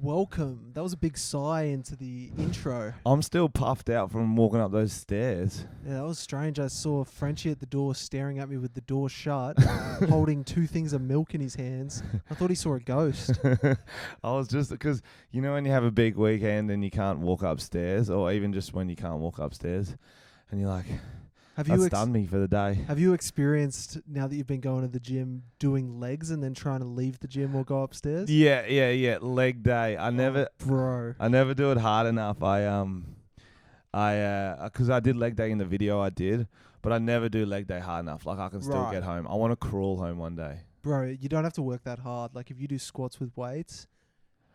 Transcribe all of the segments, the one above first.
Welcome. That was a big sigh into the intro. I'm still puffed out from walking up those stairs. Yeah, that was strange. I saw Frenchy at the door staring at me with the door shut, holding 2 things of milk in his hands. I thought he saw a ghost. I was just, because, you know, when you have a big weekend and you can't walk upstairs, or even just when you can't walk upstairs, and you're like, that's done me for the day. Have you experienced, now that you've been going to the gym, doing legs and then trying to leave the gym or go upstairs? Yeah. Leg day. I never do it hard enough. Because I did leg day in the video I did, but I never do leg day hard enough. Like, I can still get home. I want to crawl home one day. Bro, you don't have to work that hard. Like, if you do squats with weights,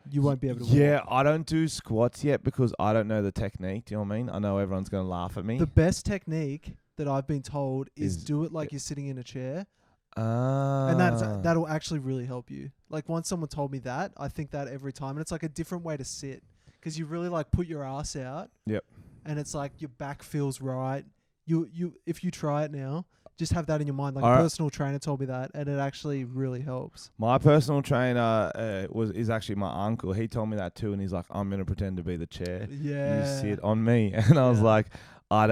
you won't be able to walk. I don't do squats yet because I don't know the technique. Do you know what I mean? I know everyone's going to laugh at me. The best technique that I've been told is do it like you're sitting in a chair. And that'll actually really help you. Like, once someone told me that, I think that every time. And it's like a different way to sit. Because you really like put your ass out. Yep. And it's like your back feels right. If you try it now, just have that in your mind. Like, a personal trainer told me that, and it actually really helps. My personal trainer is actually my uncle. He told me that too, and he's like, I'm going to pretend to be the chair. Yeah. You sit on me. And I was like, I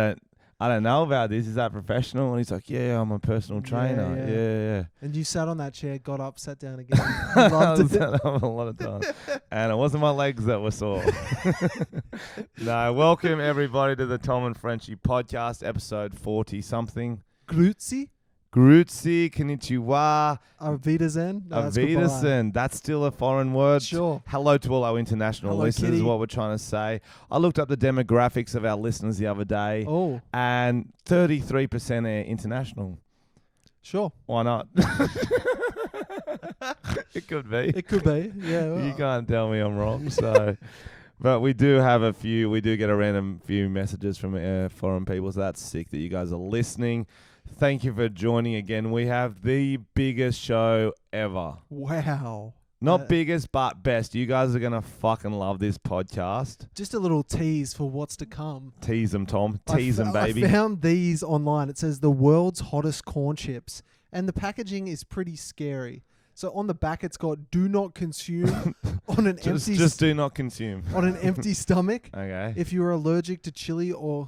don't know about this. Is that professional? And he's like, yeah, I'm a personal trainer. Yeah. And you sat on that chair, got up, sat down again. Loved it. A lot of times. And it wasn't my legs that were sore. No, welcome everybody to the Tom and Frenchy podcast, episode 40-something. Grüezi, konnichiwa. Wiedersehen. Wiedersehen. That's still a foreign word. Sure. Hello to all our international listeners, Kitty. is what we're trying to say. I looked up the demographics of our listeners the other day. Oh. And 33% are international. Sure. Why not? It could be. It could be, yeah. Well. You can't tell me I'm wrong, so... But we do have we do get a random few messages from foreign people, so that's sick that you guys are listening. Thank you for joining again. We have the biggest show ever. Wow. Not biggest, but best. You guys are going to fucking love this podcast. Just a little tease for what's to come. Tease them, Tom. Tease them, baby. I found these online. It says the world's hottest corn chips, and the packaging is pretty scary. So on the back, it's got "Do not consume" on an empty. Just do not consume on an empty stomach. Okay. If you are allergic to chili or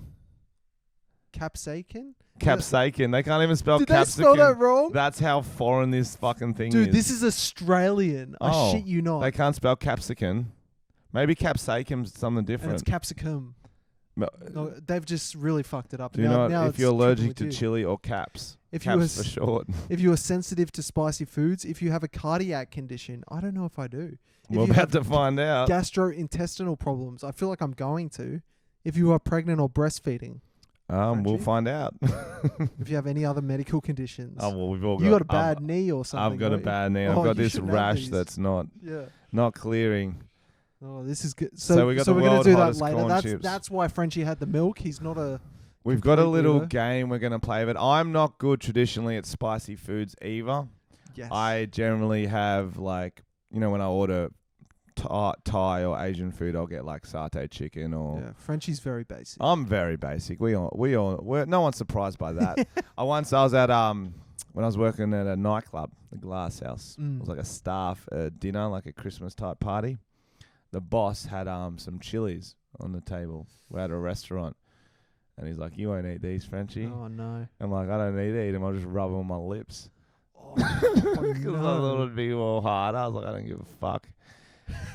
capsaicin. Capsaicin. They can't even spell capsicum. Did they spell that wrong? That's how foreign this fucking thing is. Dude, this is Australian. I shit you not. They can't spell capsicum. Maybe capsaicum's something different. And it's capsicum. No, they've just really fucked it up. Do you know if you're allergic to chili or caps? Caps for short. If you are sensitive to spicy foods, if you have a cardiac condition, I don't know if I do. We're about to find out. Gastrointestinal problems, I feel like I'm going to. If you are pregnant or breastfeeding. We'll find out. If you have any other medical conditions. Oh, well, we've all you got a bad knee or something. I've got a bad knee. I've got this rash that's not clearing. Oh, this is good. So we're going to do that later. That's why Frenchy had the milk. He's not a... We've got a little game we're going to play, but I'm not good traditionally at spicy foods either. Yes. I generally have, like, you know, when I order Thai or Asian food, I'll get like satay chicken or... Yeah, Frenchy's very basic. I'm very basic. No one's surprised by that. I was at, when I was working at a nightclub, the Glass House. It was like a staff dinner, like a Christmas type party. The boss had some chilies on the table. We're at a restaurant. And he's like, you won't eat these, Frenchy. Oh, no. I'm like, I don't need to eat them. I'll just rub them on my lips. Because no. I thought it'd be more hard. I was like, I don't give a fuck.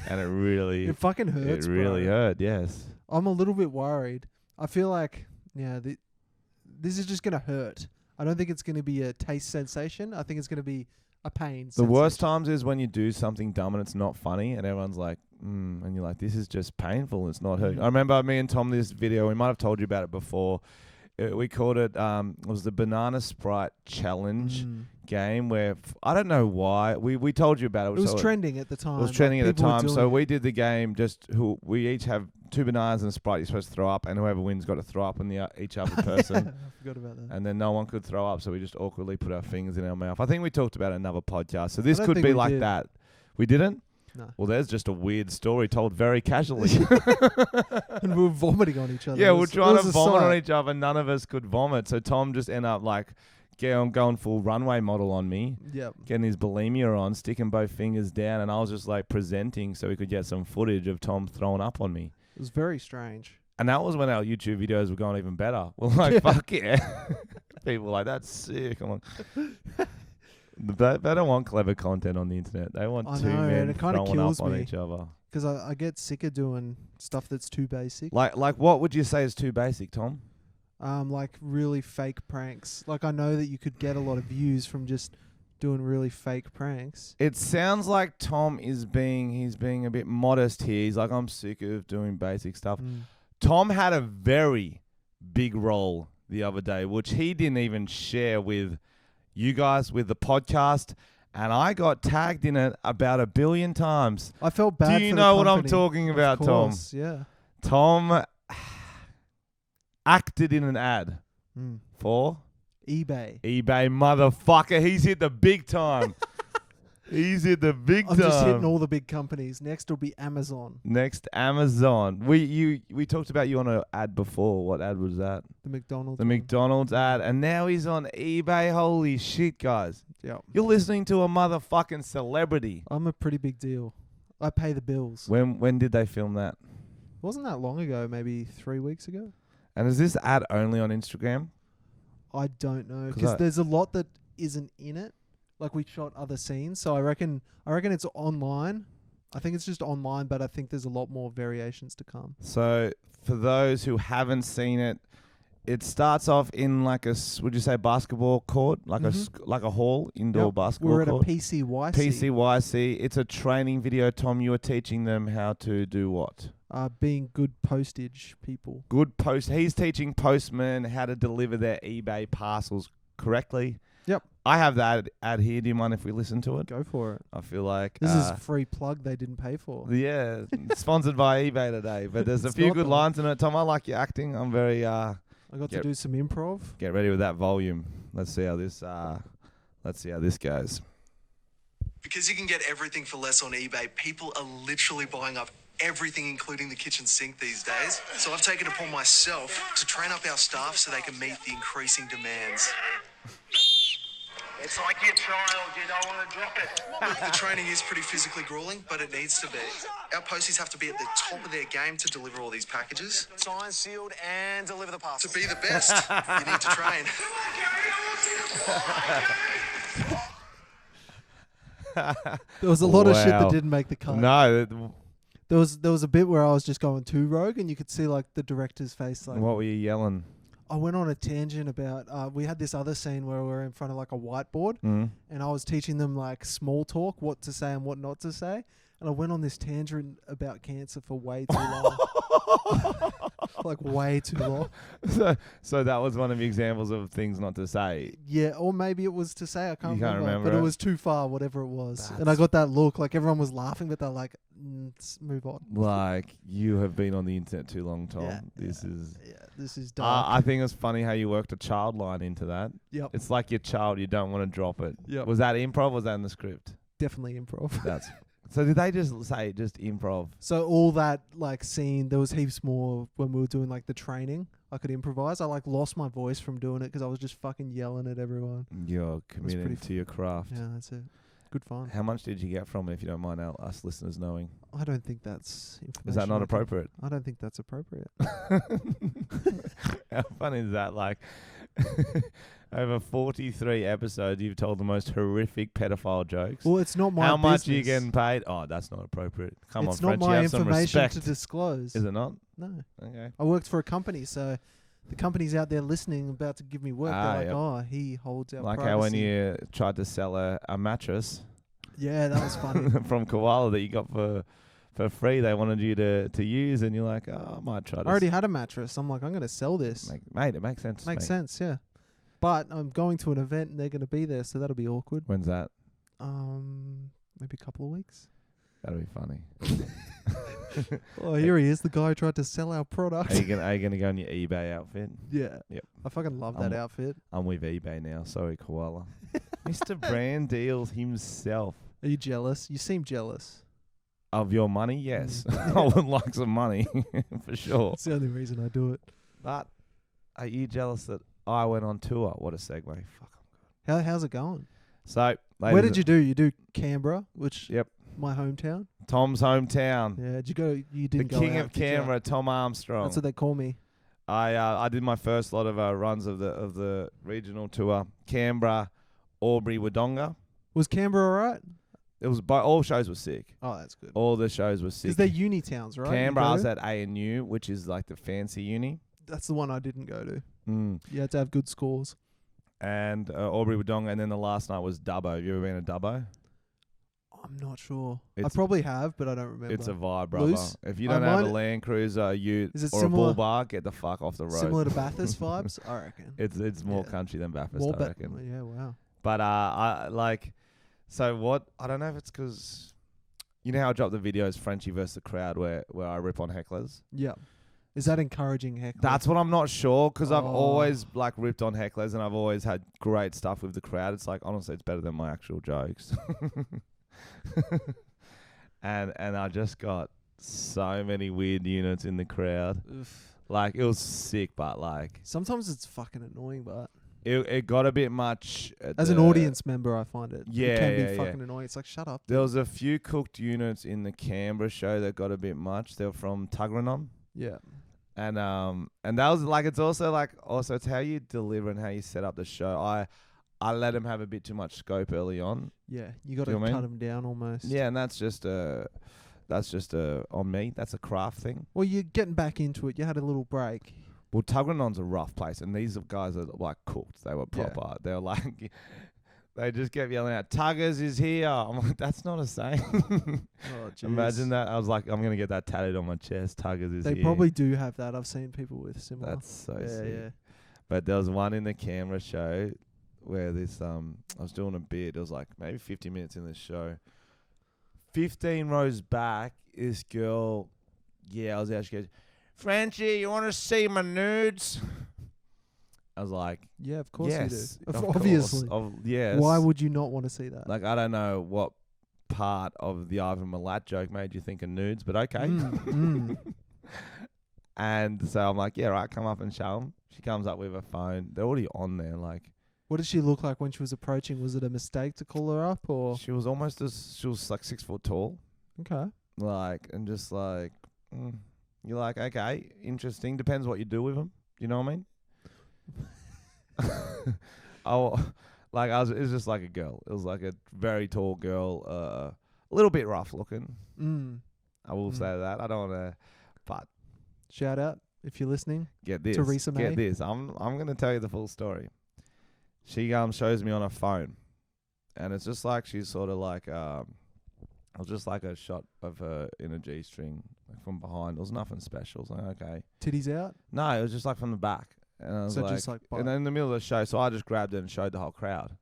And it really... It fucking hurts, It really hurt, yes. I'm a little bit worried. I feel like, this is just going to hurt. I don't think it's going to be a taste sensation. I think it's going to be a pain sensation. The worst times is when you do something dumb and it's not funny and everyone's like, and you're like, this is just painful. It's not hurting. I remember me and Tom, this video, we might have told you about it before. We called it, it was the Banana Sprite Challenge game where, I don't know why, we told you about it. It was trending at the time. It was trending at the time. So we did the game we each have 2 bananas and a Sprite you're supposed to throw up, and whoever wins got to throw up on each other person. I forgot about that. And then no one could throw up, so we just awkwardly put our fingers in our mouth. I think we talked about it in another podcast. So this could be like that. We didn't? No. Well, there's just a weird story told very casually. And we were vomiting on each other. Yeah, we're trying to vomit on each other. None of us could vomit. So Tom just ended up like going full runway model on me. Yep. Getting his bulimia on, sticking both fingers down, and I was just like presenting so we could get some footage of Tom throwing up on me. It was very strange. And that was when our YouTube videos were going even better. We're like, fuck yeah. People were like, that's sick. I'm like, they don't want clever content on the internet. They want two men throwing up on each other. Because I get sick of doing stuff that's too basic. Like what would you say is too basic, Tom? Like really fake pranks. Like I know that you could get a lot of views from just doing really fake pranks. It sounds like Tom he's being a bit modest here. He's like, I'm sick of doing basic stuff. Tom had a very big role the other day, which he didn't even share with you guys, with the podcast. And I got tagged in it about 1 billion times. I felt bad. Do you know what I'm talking about, Tom? Yeah. Tom acted in an ad for eBay. eBay, motherfucker. He's hit the big time. He's hit the big time. I'm just hitting all the big companies. Next will be Amazon. Next, Amazon. We talked about you on an ad before. What ad was that? The McDonald's. The McDonald's ad. And now he's on eBay. Holy shit, guys. Yeah. You're listening to a motherfucking celebrity. I'm a pretty big deal. I pay the bills. When did they film that? Wasn't that long ago, maybe 3 weeks ago. And is this ad only on Instagram? I don't know. Because there's a lot that isn't in it. Like we shot other scenes. So I reckon it's online. I think it's just online, but I think there's a lot more variations to come. So for those who haven't seen it, it starts off in like a, would you say basketball court? Like a hall, indoor basketball court? We're at a PCYC. PCYC. It's a training video. Tom, you are teaching them how to do what? Being good postage people. He's teaching postmen how to deliver their eBay parcels correctly. Yep. I have that ad here. Do you mind if we listen to it? Go for it. I feel like this is a free plug they didn't pay for. Yeah, sponsored by eBay today. But there's a few good lines in it. Tom, I like your acting. I'm very. I got to do some improv. Get ready with that volume. Let's see how this goes. Because you can get everything for less on eBay, people are literally buying up everything, including the kitchen sink these days. So I've taken it upon myself to train up our staff so they can meet the increasing demands. It's like your child, you don't want to drop it. Look, the training is pretty physically grueling, but it needs to be. Our posties have to be at the top of their game to deliver all these packages. Signed, sealed, and deliver the parcels. To be the best, you need to train. There was a lot of shit that didn't make the cut. No. There was a bit where I was just going too rogue, and you could see like the director's face. Like, what were you yelling? I went on a tangent about, we had this other scene where we were in front of like a whiteboard and I was teaching them like small talk, what to say and what not to say. And I went on this tangent about cancer for way too long. Like way too long. So that was one of the examples of things not to say. Yeah, or maybe it was to say, I can't remember. But it was too far, whatever it was. And I got that look, like everyone was laughing, but they're like, let's move on. Like, you have been on the internet too long, Tom. Yeah, this is dark. I think it's funny how you worked a child line into that. Yep. It's like your child, you don't want to drop it. Yep. Was that improv or was that in the script? Definitely improv. So did they just say just improv? So all that like scene, there was heaps more when we were doing like the training. I could improvise. I like lost my voice from doing it because I was just fucking yelling at everyone. You're committed to your craft. Yeah, that's it. Good fun. How much did you get from it, if you don't mind us listeners knowing? I don't think that's information. Is that not appropriate? I don't think that's appropriate. How funny is that? Like, over 43 episodes, you've told the most horrific pedophile jokes. Well, it's not my How much business. are you getting paid? Oh, that's not appropriate. Come on, Frenchy, it's not my have some information respect. to disclose. Is it not? No. Okay. I worked for a company, so the company's out there listening, about to give me work. They're like, yep. oh, he holds our like privacy. how when you tried to sell a mattress. Yeah, that was funny. From Koala that you got for free, they wanted you to use, and you're like, oh, I might try to. I already had a mattress. I'm like, I'm going to sell this. Mate, it makes sense. Makes sense, yeah. But I'm going to an event and they're going to be there, so that'll be awkward. When's that? Maybe a couple of weeks. That'll be funny. Oh, here he is, the guy who tried to sell our product. Are you gonna go in your eBay outfit? Yeah. Yep. I fucking love that outfit. I'm with eBay now. Sorry, Koala. Mr. Brand Deals himself. Are you jealous? You seem jealous. Of your money? Yes. I would like some money, for sure. It's the only reason I do it. But are you jealous that I went on tour? What a segue. Fuck, I'm How's it going? So, Where did you do? You do Canberra, which Yep. my hometown. Tom's hometown. Yeah, did you go? You The didn't go king out, of did ya? Canberra, Tom Armstrong. That's what they call me. I did my first lot of runs of the regional tour. Canberra, Albury, Wodonga. Was Canberra alright? It was all shows were sick. Oh, that's good. All the shows were sick. Because they're uni towns, right? Canberra, I was at ANU, which is like the fancy uni. That's the one I didn't go to. Mm. You had to have good scores. And Albury, Wodonga, and then the last night was Dubbo. Have you ever been to Dubbo? I'm not sure. I It's- probably have, but I don't remember. It's a vibe, brother. Loose? If you I don't have a might- Land Cruiser, a ute, Is it or similar- a bull bar, get the fuck off the road. Similar to Bathurst vibes, I reckon. It's more Yeah. country than Bathurst, More I reckon. yeah, wow. But I like, so what? I don't know if it's because, you know how I drop the videos Frenchy versus the crowd where I rip on hecklers. Yeah. Is that encouraging heckling? That's what I'm not sure, because I've Oh. always like ripped on hecklers and I've always had great stuff with the crowd. It's like, honestly, it's better than my actual jokes. and I just got so many weird units in the crowd. Oof. Like, it was sick, but like Sometimes it's fucking annoying, but it got a bit much. as an audience member, I find it. Yeah, it can yeah, be yeah. fucking annoying. It's like, shut up. There was a few cooked units in the Canberra show that got a bit much. They were from Tuggeranong. Yeah. And that was like, it's also it's how you deliver and how you set up the show. I let him have a bit too much scope early on. Yeah. You got Do to you know what I cut mean? them down almost. Yeah, and that's just on me. That's a craft thing. Well, you're getting back into it. You had a little break. Well, Tuggeranong's a rough place, and these guys are like cooked. They were Yeah. proper. They were like, they just kept yelling out, "Tuggers is here." I'm like, that's not a saying. Oh, jeez. Imagine that. I was like, I'm gonna get that tattooed on my chest. Tuggers is They here. probably do have that. I've seen people with similar. That's so yeah, sick. yeah. But there was one in the camera show where this I was doing a bit. It was like maybe 50 minutes in the show. 15 rows back, this girl, I was out. She goes, "Frenchy, you want to see my nudes?" I was like, Yeah, of course yes, you do. of Obviously. course, yes. Why would you not want to see that? Like, I don't know what part of the Ivan Milat joke made you think of nudes, but okay. And so I'm like, yeah, right, come up and show them. She comes up with her phone. They're already on there. Like, What did she look like when she was approaching? Was it a mistake to call her up or? she was like 6 foot tall. Okay. Like, and just like, you're like, okay, interesting. Depends what you do with them. You know what I mean? It was just like a girl. It was like a very tall girl, a little bit rough looking. I will say that. I don't want to, but Shout out if you're listening. get this. Theresa May. Get this. I'm gonna tell you the full story. She shows me on her phone, and it's just like she's sort of like it was just like a shot of her in a G-string, like from behind. It was nothing special. It was like, okay. Titties out. No, it was just like from the back. And I was So like, just like and then in the middle of the show, so I just grabbed it and showed the whole crowd.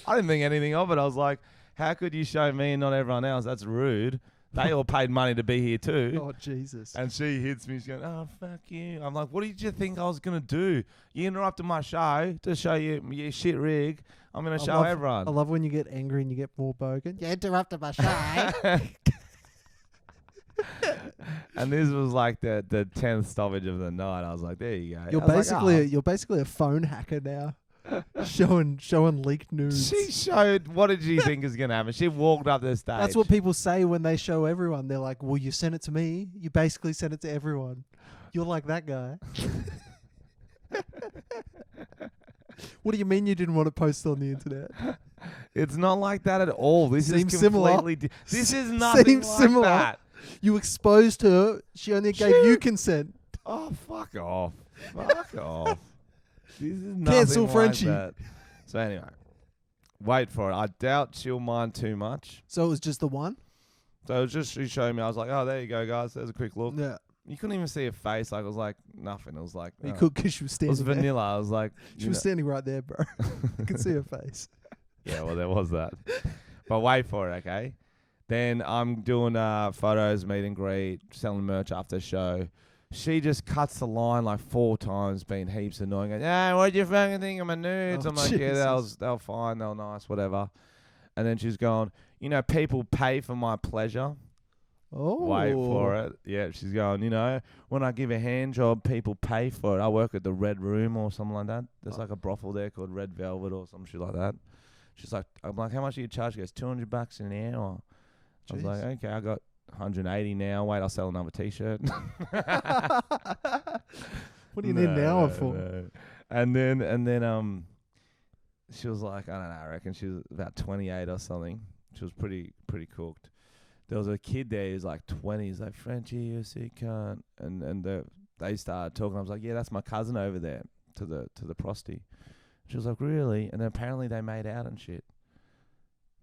I didn't think anything of it. I was like, how could you show me and not everyone else? That's rude. They all paid money to be here too. Oh Jesus. And she hits me. She's going, "Oh, fuck you." I'm like, what did you think I was going to do? You interrupted my show to show you your shit rig. I'm going to show everyone. I love when you get angry and you get more bogan. You interrupted my show. And this was like the 10th stoppage of the night. I was like, there you go. You're I was basically like, you're basically a phone hacker now. showing leaked nudes. She showed, what did she think is going to happen? She walked up the stage. That's what people say when they show everyone. They're like, well, you sent it to me. You basically sent it to everyone. You're like that guy. What do you mean you didn't want to post on the internet? It's not like that at all. This Seems is similar. completely this is nothing Seems like similar. that. You exposed her. She only gave you consent. Oh, fuck off. Fuck off. This is nothing Cancel like Frenchy. that. So anyway, wait for it. I doubt she'll mind too much. So it was just the one? So it was just, she showed me. I was like, oh, there you go, guys. There's a quick look. Yeah. You couldn't even see her face. Like, it was like nothing. It was like, You oh. could because she was It standing was there. vanilla. I was like, She was standing right there, bro. You could see her face. yeah, well, there was that. But wait for it, okay? Then I'm doing photos, meet and greet, selling merch after the show. She just cuts the line like 4 times, being heaps annoying. Going, "Yeah, what did you fucking think of my nudes?" Oh, I'm like, yeah, Jesus. they were fine, they were nice, whatever. And then she's going, people pay for my pleasure. Oh. Wait for it. Yeah, she's going, when I give a hand job, people pay for it. I work at the Red Room or something like that. There's like a brothel there called Red Velvet or some shit like that. She's like, I'm like, how much do you charge? She goes, $200 an hour. I was like, okay, I got 180 now. Wait, I'll sell another T-shirt. What do you need an hour for? No. And then she was like, I don't know, I reckon she was about 28 or something. She was pretty cooked. There was a kid there who's like 20. He's like, Frenchy, you sick cunt. And they started talking. I was like, yeah, that's my cousin over there to the prosty. She was like, really? And then apparently they made out and shit.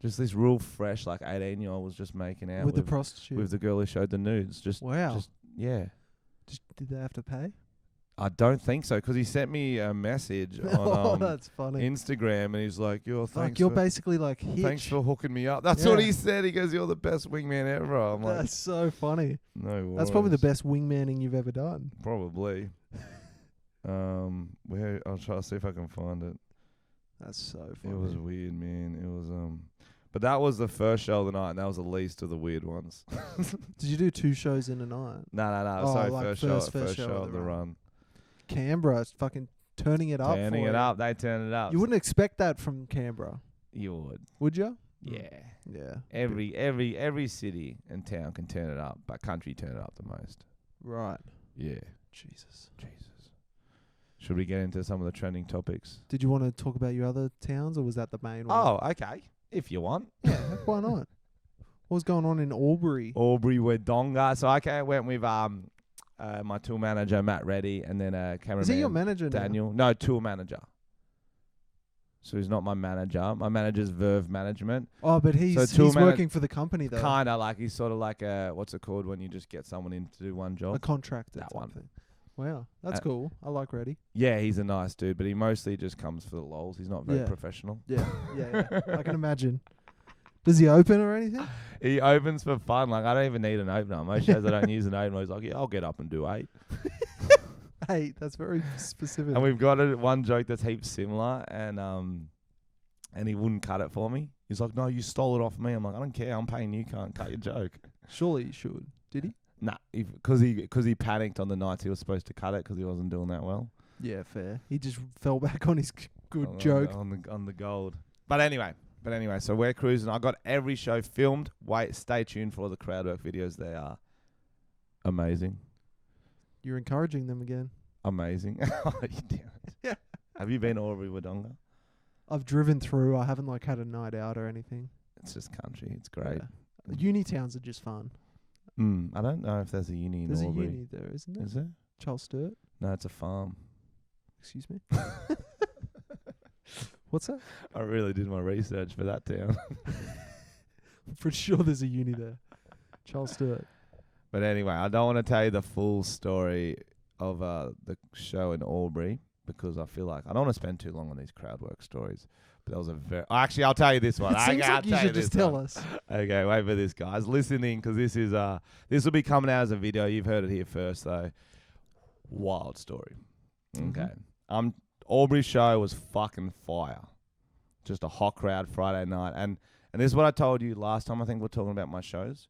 Just this real fresh, like 18-year-old was just making out with the prostitute, with the girl who showed the nudes. Wow. Yeah. Did they have to pay? I don't think so, because he sent me a message on that's funny. Instagram, and he's like, you're basically like Hitch. Thanks for hooking me up. That's what he said. He goes, you're the best wingman ever. I'm like, that's so funny. No worries. That's probably the best wingmaning you've ever done. Probably. I'll try to see if I can find it. That's so funny. It was weird, man. It was but that was the first show of the night, and that was the least of the weird ones. Did you do 2 shows in a night? No. Oh, Sorry, like first show of the run. Canberra, fucking turning it up. Turning it up. They turned it up. You wouldn't expect that from Canberra. You would you? Yeah. Yeah. Every city and town can turn it up, but country turn it up the most. Right. Yeah. Jesus. Should we get into some of the trending topics? Did you want to talk about your other towns, or was that the main one? Oh, okay. If you want. Yeah, why not? What was going on in Albury? Wodonga. So, I went with my tour manager, Matt Reddy, and then cameraman. Is he your manager Daniel? now? No, tour manager. So he's not my manager. My manager's Verve Management. Oh, but he's working for the company, though. Kind of like, he's sort of like what's it called when you just get someone in to do one job? A contractor. That one. Thing. Wow, that's cool. I like Reddy. Yeah, he's a nice dude, but he mostly just comes for the lols. He's not very professional. Yeah. I can imagine. Does he open or anything? He opens for fun. Like, I don't even need an opener. Most shows I don't use an opener. He's like, yeah, I'll get up and do 8. 8, that's very specific. And we've got one joke that's heaps similar, and he wouldn't cut it for me. He's like, no, you stole it off me. I'm like, I don't care. I'm paying you. Can't cut your joke. Surely you should. Did he? Nah, because he panicked on the nights he was supposed to cut it because he wasn't doing that well. Yeah, fair. He just fell back on his good joke. On the gold. But anyway, so we're cruising. I got every show filmed. Stay tuned for all the crowd work videos. They are amazing. You're encouraging them again. Amazing. Oh, you damn it. Yeah. Have you been to Albury Wodonga? I've driven through. I haven't had a night out or anything. It's just country. It's great. Yeah. Uni towns are just fun. I don't know if there's a uni in Albury. Albury. There's a uni there, isn't there? Is there? Charles Sturt? No, it's a farm. Excuse me? What's that? I really did my research for that town. I'm pretty sure there's a uni there. Charles Sturt. But anyway, I don't want to tell you the full story of the show in Albury because I feel like I don't want to spend too long on these crowd work stories. But that was a very... Actually, I'll tell you this one. It seems like you should just tell us. Okay, wait for this, guys. Listen in, because this will be coming out as a video. You've heard it here first, though. Wild story. Okay. Albury show was fucking fire. Just a hot crowd Friday night. And this is what I told you last time. I think we're talking about my shows.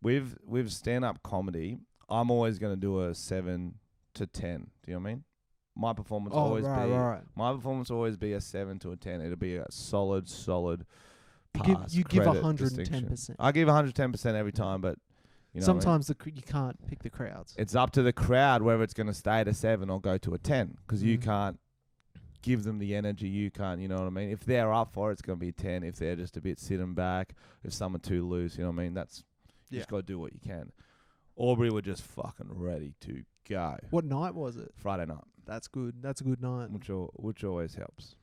With stand-up comedy, I'm always going to do a 7 to 10. Do you know what I mean? My performance My performance will always be a 7 to a 10. It'll be a solid pass. You give 110%. I give 110% every time, but sometimes you can't pick the crowds. It's up to the crowd whether it's going to stay at a 7 or go to a 10 because you can't give them the energy. You can't, you know what I mean? If they're up for it, it's going to be a 10. If they're just a bit sitting back, if some are too loose, you know what I mean? You just got to do what you can. Aubrey were just fucking ready to go. What night was it? Friday night. That's good. That's a good night. Which always helps.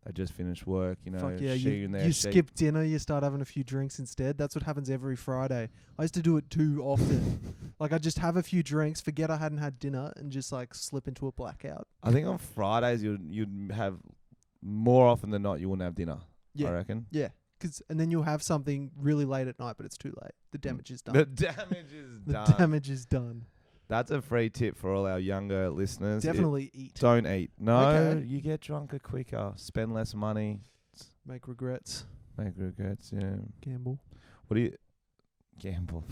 They just finished work, Fuck yeah, you skip dinner, you start having a few drinks instead. That's what happens every Friday. I used to do it too often. I just have a few drinks, forget I hadn't had dinner, and just slip into a blackout. I think on Fridays you'd have more often than not you wouldn't have dinner. Yeah. I reckon. Yeah. And then you'll have something really late at night, but it's too late. The damage is done. The damage is done. The damage is done. That's a free tip for all our younger listeners. Definitely eat. Don't eat. No, okay. You get drunker quicker. Spend less money. Make regrets. Yeah. Gamble. What do you... Gamble.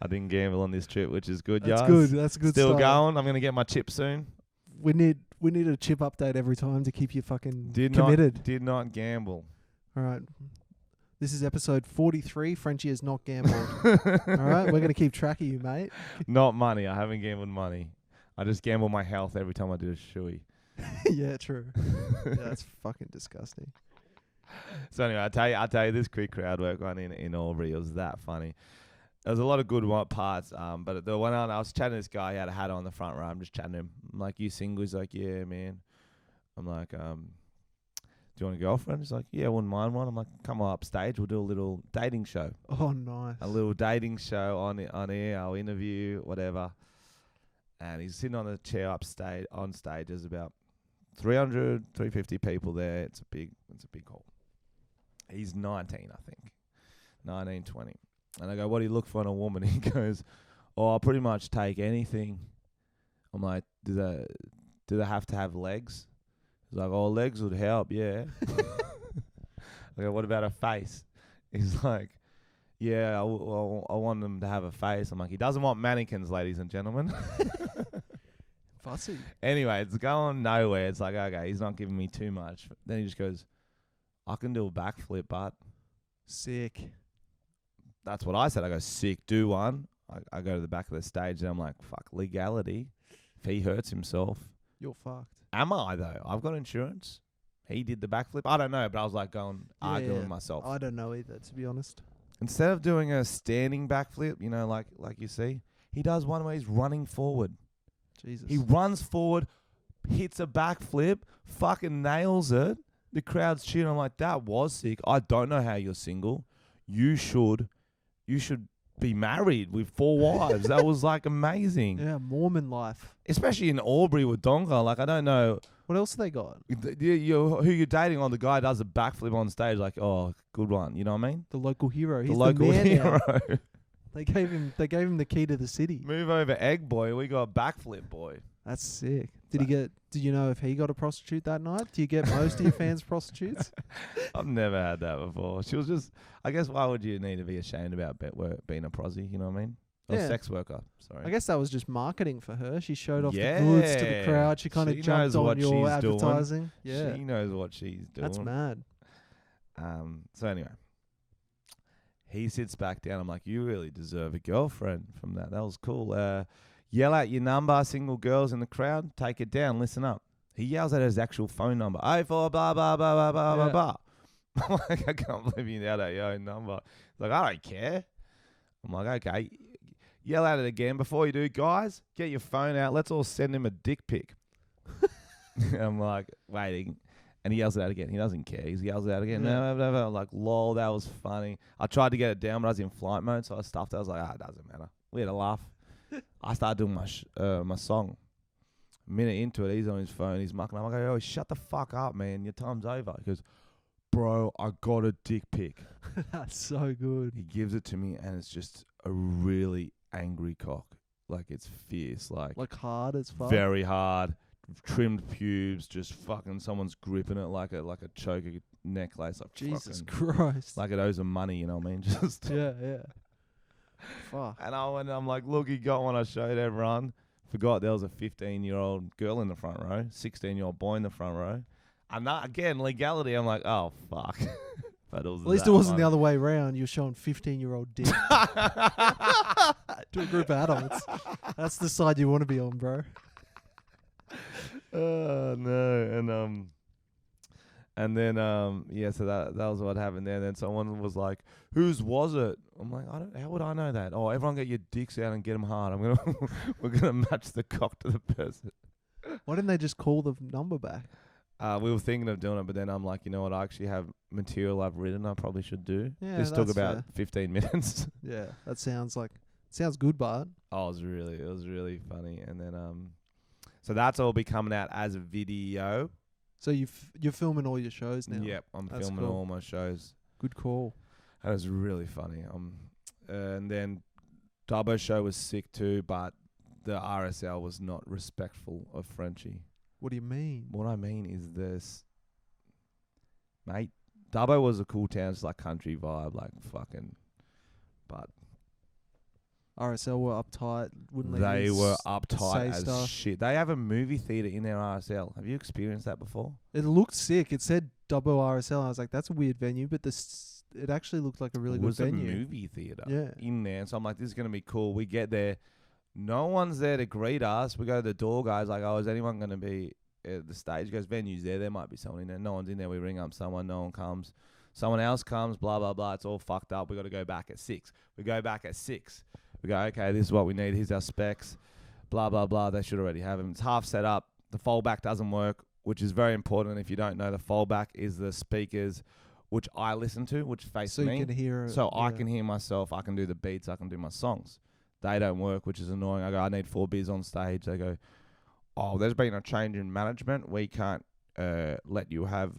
I didn't gamble on this trip, which is good, That's guys. good. That's a good. Still start. going. I'm gonna get my chip soon. We need a chip update every time to keep you fucking Did committed. Did not gamble. All right. This is episode 43. Frenchy has not gambled. All right. We're going to keep track of you, mate. Not money. I haven't gambled money. I just gamble my health every time I do a shoey. Yeah, true. Yeah, that's fucking disgusting. So anyway, I'll tell you this quick crowd work one in Albury. It was that funny. There was a lot of good parts, but the one I was chatting to this guy. He had a hat on the front row. I'm just chatting to him. I'm like, "You single?" He's like, "Yeah, man." I'm like, "Do you want a girlfriend?" He's like, "Yeah, I wouldn't mind one." I'm like, "Come on upstage. We'll do a little dating show." Oh, nice. A little dating show on air. I'll interview, whatever. And he's sitting on a chair on stage. There's about 300, 350 people there. It's a big hall. He's 19, I think. 19, 20. And I go, "What do you look for in a woman?" He goes, "Oh, I'll pretty much take anything." I'm like, do they have to have legs?" He's like, "Oh, legs would help, yeah." I go, "What about a face?" He's like, "Yeah, I want them to have a face." I'm like, "He doesn't want mannequins, ladies and gentlemen." Fussy. Anyway, it's going nowhere. It's like, okay, he's not giving me too much. Then he just goes, "I can do a backflip, but..." Sick. That's what I said. I go, "Sick, do one." I go to the back of the stage and I'm like, fuck, legality. If he hurts himself. You're fucked. Am I, though? I've got insurance. He did the backflip. I don't know, but I was like arguing with myself. I don't know either, to be honest. Instead of doing a standing backflip, you know, like you see, he does one where he's running forward. Jesus. He runs forward, hits a backflip, fucking nails it. The crowd's cheering. I'm like, that was sick. I don't know how you're single. You should be married with 4 wives. That was like amazing. Yeah, Mormon life. Especially in Albury with Donga. Like, I don't know. What else have they got? Who you're dating on, the guy does a backflip on stage. Like, oh, good one. You know what I mean? The local hero. He's The local man hero. now. They gave him the key to the city. Move over, egg boy. We got backflip boy. That's sick. Did you know if he got a prostitute that night? Do you get most of your fans prostitutes? I've never had that before. She was just, I guess, why would you need to be ashamed about being a prosy? You know what I mean? Or Yeah. a sex worker. Sorry. I guess that was just marketing for her. She showed off the goods to the crowd. She kind of jumped on your advertising. Yeah. She knows what she's doing. That's mad. So anyway, he sits back down. I'm like, "You really deserve a girlfriend from that. That was cool. Yell out your number, single girls in the crowd. Take it down. Listen up." He yells out his actual phone number. 04 blah, blah, blah, blah, blah, blah, blah. I'm like, "I can't believe you yelled out your own number." He's like, "I don't care." I'm like, "Okay. Yell at it again. Before you do, guys, get your phone out. Let's all send him a dick pic." I'm like, waiting. And he yells it out again. He doesn't care. He yells it out again. Yeah. No. I'm like, lol, that was funny. I tried to get it down, but I was in flight mode, so I stuffed it. I was like, it doesn't matter. We had a laugh. I started doing my song. A minute into it, he's on his phone. He's mucking up. I go, "Oh, shut the fuck up, man. Your time's over." He goes, "Bro, I got a dick pic." That's so good. He gives it to me, and it's just a really angry cock. Like, it's fierce. Like hard as fuck. very hard. Trimmed pubes, just fucking someone's gripping it like a choker necklace. Like, Jesus fucking, Christ. like it owes him money, you know what I mean? Just Yeah. Fuck. And I went, I'm like, "Look, he got one." I showed everyone. Forgot there was a 15-year-old girl in the front row, 16-year-old boy in the front row. And again, legality, I'm like, oh, fuck. But it was At least it wasn't the other way around. You're showing 15-year-old dick to a group of adults. That's the side you want to be on, bro. Oh, no. And then, so that was what happened there. And then someone was like, "Whose was it?" I'm like, how would I know that? "Oh, everyone get your dicks out and get them hard. We're gonna match the cock to the person." Why didn't they just call the number back? We were thinking of doing it, but then I'm like, you know what? I actually have material I've written I probably should do. Yeah, this took that's about fair. 15 minutes. Yeah, that sounds good, Bart. Oh, it was really funny. And then, so that's all be coming out as a video. So you're filming all your shows now? Yep, I'm That's filming cool. all my shows. Good call. That was really funny. And then Dubbo show was sick too, but the RSL was not respectful of Frenchy. What do you mean? What I mean is this, mate. Dubbo was a cool town, it's like country vibe, like fucking. But RSL were uptight. Wouldn't let They you were say uptight as stuff. shit. They have a movie theater in their RSL. Have you experienced that before? It looked sick. It said Dubbo RSL. I was like, that's a weird venue, but it actually looked like a really It good was venue. a movie theater Yeah. in there. And so I'm like, this is going to be cool. We get there. No one's there to greet us. We go to the door, guys, like, oh, is anyone going to be at the stage? He goes, venue's there. There might be someone in there. No one's in there. We ring up someone. No one comes. Someone else comes, blah, blah, blah. It's all fucked up. We got to go back at 6. We go back at 6. We go, okay, this is what we need. Here's our specs. Blah, blah, blah. They should already have them. It's half set up. The fallback doesn't work, which is very important. If you don't know, the fallback is the speakers which I listen to, which face So me. you can hear. So I can hear myself. I can do the beats. I can do my songs. They don't work, which is annoying. I go, I need 4 beers on stage. They go, oh, there's been a change in management. We can't let you have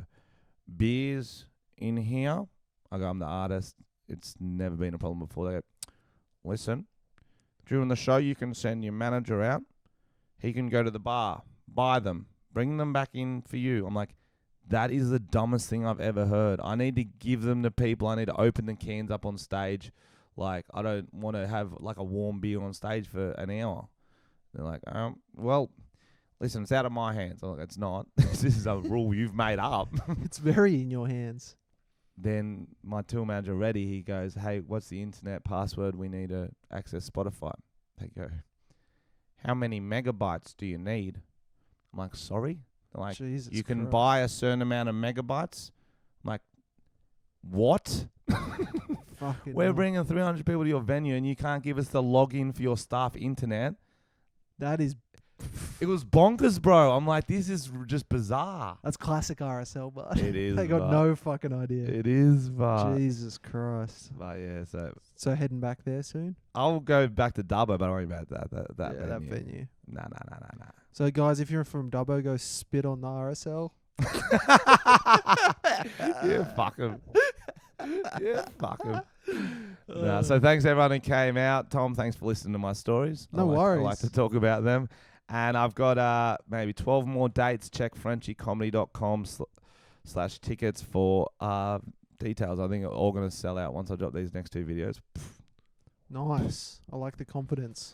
beers in here. I go, I'm the artist. It's never been a problem before. They go, listen, during the show, you can send your manager out. He can go to the bar, buy them, bring them back in for you. I'm like, that is the dumbest thing I've ever heard. I need to give them to people. I need to open the cans up on stage. Like, I don't want to have like a warm beer on stage for an hour. They're like, well, listen, it's out of my hands. I'm like, it's not. This is a rule you've made up. It's very in your hands. Then my tour manager, Reddy, he goes, hey, what's the internet password? We need to access Spotify. They go, how many megabytes do you need? I'm like, sorry? They're like, Jesus you can Christ. buy a certain amount of megabytes. I'm like, what? Fucking We're hell. bringing 300 people to your venue and you can't give us the login for your staff internet. That is. It was bonkers, bro. I'm like, this is just bizarre. That's classic RSL, but It is, they got but no fucking idea. It is, but Jesus Christ. yeah. So heading back there soon? I'll go back to Dubbo, but I don't worry about that Yeah, that venue. venue. Nah. So guys, if you're from Dubbo, go spit on the RSL. Yeah, fuck him. Yeah, fuck him. Nah, so thanks everyone who came out. Tom, thanks for listening to my stories. No I worries. like to talk about them. And I've got maybe 12 more dates. Check frenchycomedy.com/tickets for details. I think it's all going to sell out once I drop these next 2 videos. Nice. I like the confidence.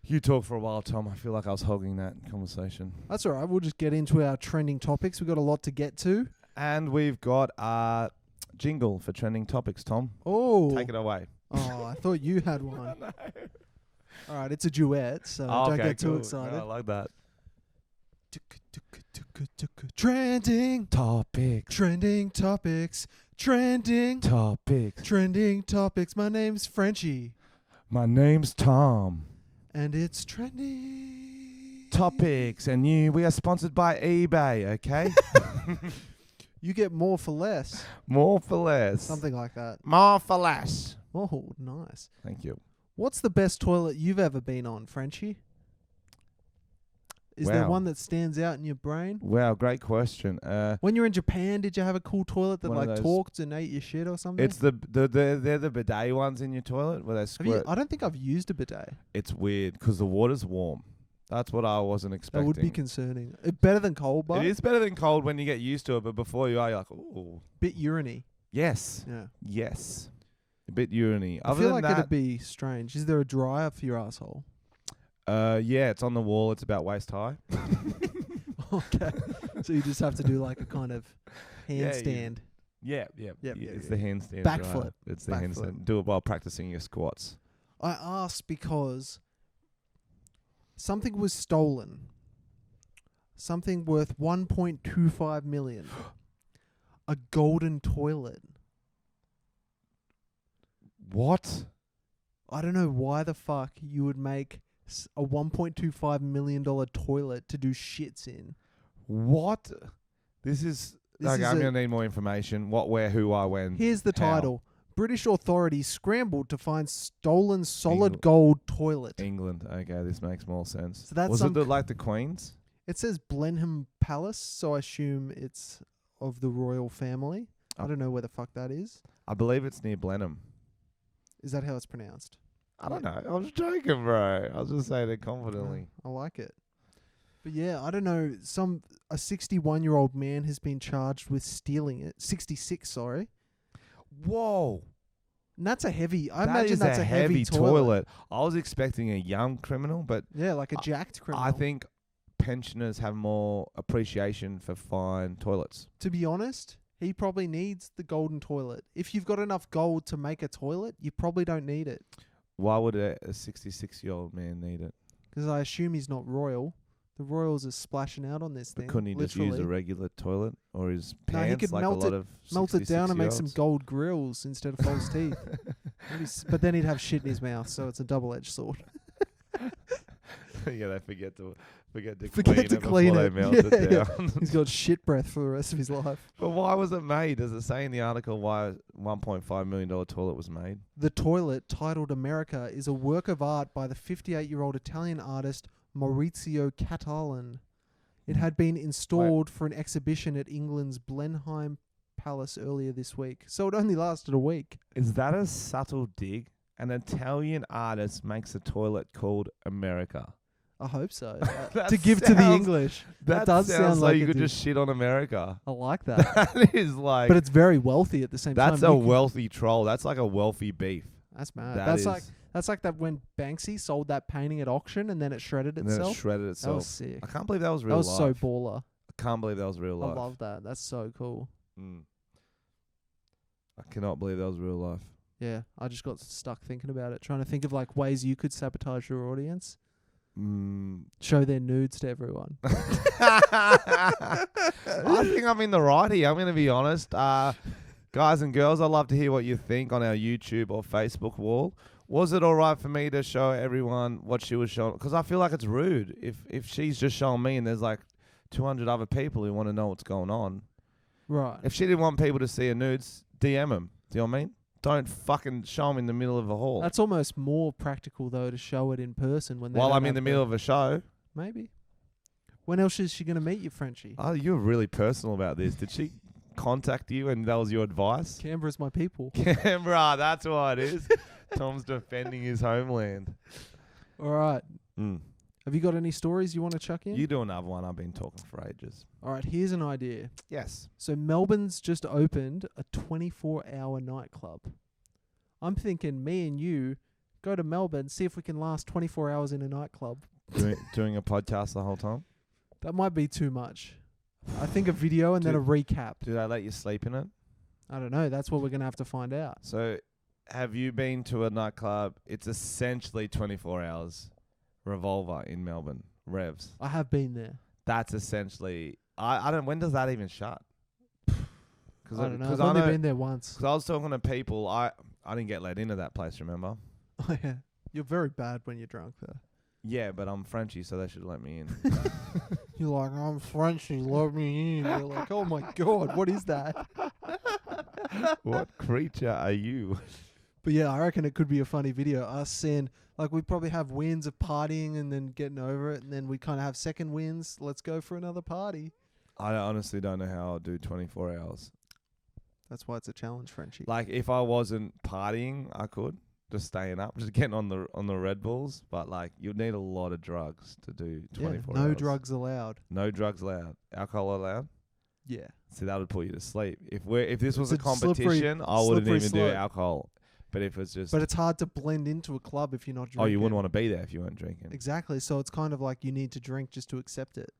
You talk for a while, Tom. I feel like I was hogging that conversation. That's all right. We'll just get into our trending topics. We've got a lot to get to. And we've got jingle for trending topics, Tom. Oh. Take it away. Oh, I thought you had one. No. All right, it's a duet, so don't get too cool. excited. I like that. Trending Topics. Trending topics. Trending Topics. Trending topics. My name's Frenchy, My name's Tom. and it's trending Topics. And we are sponsored by eBay, okay? You get more for less. More for less. Something like that. More for less. Oh, nice. Thank you. What's the best toilet you've ever been on, Frenchy? Is there Wow. one that stands out in your brain? Wow, great question. When you were in Japan, did you have a cool toilet that One of like those- talked and ate your shit or something? It's they're the bidet ones in your toilet where they Have squirt. you, I don't think I've used a bidet. It's weird because the water's warm. That's what I wasn't That expecting. would be concerning. Better than cold, but It is better than cold when you get used to it, but before you're like, ooh. bit urine-y. Yes. Yeah. Yes. A bit urine-y. I Other feel than like that, it'd be strange. Is there a dryer for your asshole? yeah, it's on the wall. It's about waist high. Okay. So you just have to do like a kind of Yeah, handstand. Yeah. Yep, It's yeah. the handstand. Backflip. dryer. It's the Backflip. handstand. Do it while practicing your squats. I asked because something was stolen. Something worth 1.25 million. A golden toilet. What? I don't know why the fuck you would make a $1.25 million toilet to do shits in. What? This is... This okay, is I'm a- going to need more information. What, where, who, why, when. Here's the how. title. British authorities scrambled to find stolen solid Engl- gold toilet. England. Okay, this makes more sense. So that's Was some it like the Queen's? It says Blenheim Palace, so I assume it's of the royal family. I don't know where the fuck that is. I believe it's near Blenheim. Is that how it's pronounced? I don't know. I was joking, bro. I was just saying it confidently. I like it. But yeah, I don't know. A 61-year-old man has been charged with stealing it. 66, sorry. Whoa. And that's a heavy. I That imagine is that's a a heavy toilet. I was expecting a young criminal, but Yeah, like a jacked criminal. I think pensioners have more appreciation for fine toilets. To be honest, he probably needs the golden toilet. If you've got enough gold to make a toilet, you probably don't need it. Why would a 66-year-old man need it? Because I assume he's not royal. The royals are splashing out on this But thing. couldn't he just use a regular toilet or his pants? No, he could like melt a lot of Melt it down and make some 66-year-olds? gold grills instead of false teeth. But then he'd have shit in his mouth, so it's a double-edged sword. Yeah, they forget to Forget to clean before it. they melt it Yeah. down. He's got shit breath for the rest of his life. But why was it made? Does it say in the article why $1.5 million toilet was made? The toilet, titled America, is a work of art by the 58-year-old Italian artist Maurizio Catalan. It had been installed for an exhibition at England's Blenheim Palace earlier this week, so it only lasted a week. Is that a subtle dig? An Italian artist makes a toilet called America. I hope so. That To give to the sounds- English. That does sounds sound like like you it could did. just shit on America. I like that. That is like... But it's very wealthy at the same time. That's a You can- wealthy troll. That's like a wealthy beef. That's mad. That That's is- like that when Banksy sold that painting at auction and then it shredded And then it itself. shredded That was itself. sick. I can't believe that was That real was so life. baller. I can't believe that was real life. I love that. That's so cool. Mm. I cannot believe that was real life. Yeah, I just got stuck thinking about it, trying to think of like ways you could sabotage your audience. Show their nudes to everyone. I think I'm in the right here. I'm going to be honest. Guys and girls, I'd love to hear what you think on our YouTube or Facebook wall. Was it all right for me to show everyone what she was showing? Because I feel like it's rude if she's just showing me and there's like 200 other people who want to know what's going on. Right. If she didn't want people to see her nudes, DM them. Do you know what I mean? Don't fucking show them in the middle of a hall. That's almost more practical though to show it in person when they While don't I'm in have the middle of a show. Maybe. When else is she going to meet you, Frenchy? Oh, you're really personal about this. Did she contact you and that was your advice? Canberra's my people. Canberra, that's what it is. Tom's defending his homeland. All right. Mm. Have you got any stories you want to chuck in? You do another one. I've been talking for ages. All right, here's an idea. Yes. So Melbourne's just opened a 24-hour nightclub. I'm thinking me and you go to Melbourne, see if we can last 24 hours in a nightclub. Doing a podcast the whole time? That might be too much. I think a video and then a recap. Do they let you sleep in it? I don't know. That's what we're going to have to find out. So, have you been to a nightclub? It's essentially 24 hours. Revolver in Melbourne. Revs. I have been there. That's essentially... I don't... When does that even shut? I don't know. I've only been there once. Because I was talking to people. I didn't get let into that place, remember? Oh, yeah. You're very bad when you're drunk, though. Yeah, but I'm Frenchy, so they should let me in. You're like, I'm Frenchy, let me in. You're like, oh my God, what is that? What creature are you? But yeah, I reckon it could be a funny video. Us saying, like, we probably have wins of partying and then getting over it, and then we kind of have second wins. Let's go for another party. I honestly don't know how I'll do 24 hours. That's why it's a challenge, Frenchy. Like, if I wasn't partying, I could. Just staying up, just getting on the Red Bulls. But, like, you'd need a lot of drugs to do 24 hours. No drugs allowed. No drugs allowed. Alcohol allowed? Yeah. See, that would put you to sleep. If this was It's a a slippery- competition, I wouldn't slippery even do slope. alcohol. But if it's just... But it's hard to blend into a club if you're not drinking. Oh, you wouldn't want to be there if you weren't drinking. Exactly. So it's kind of like you need to drink just to accept it.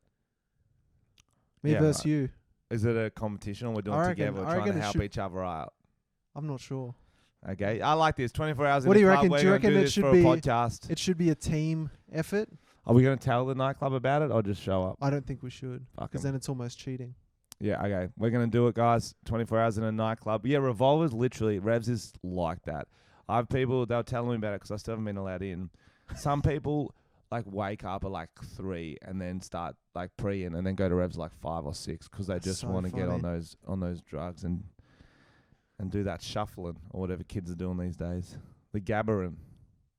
Me Yeah, versus right. you. Is it a competition or we're doing I it reckon- together, I trying reckon to it help should- each other out? I'm not sure. Okay, I like this. 24 hours What in do the you club. reckon? We're Do you gonna reckon do it this should for be- a podcast? It should be a team effort. Are we going to tell the nightclub about it or just show up? I don't think we should. Fuck Because 'em. then it's almost cheating. Yeah, okay. We're going to do it, guys. 24 hours in a nightclub. Yeah, Revolver's literally, Revs is like that. I have people, they'll tell me about it because I still haven't been allowed in. Some people, like, wake up at, like, 3 and then start, like, preying and then go to Revs, like, 5 or 6 because they That's just so want to get on funny. those drugs and do that shuffling or whatever kids are doing these days. The gabbering. Do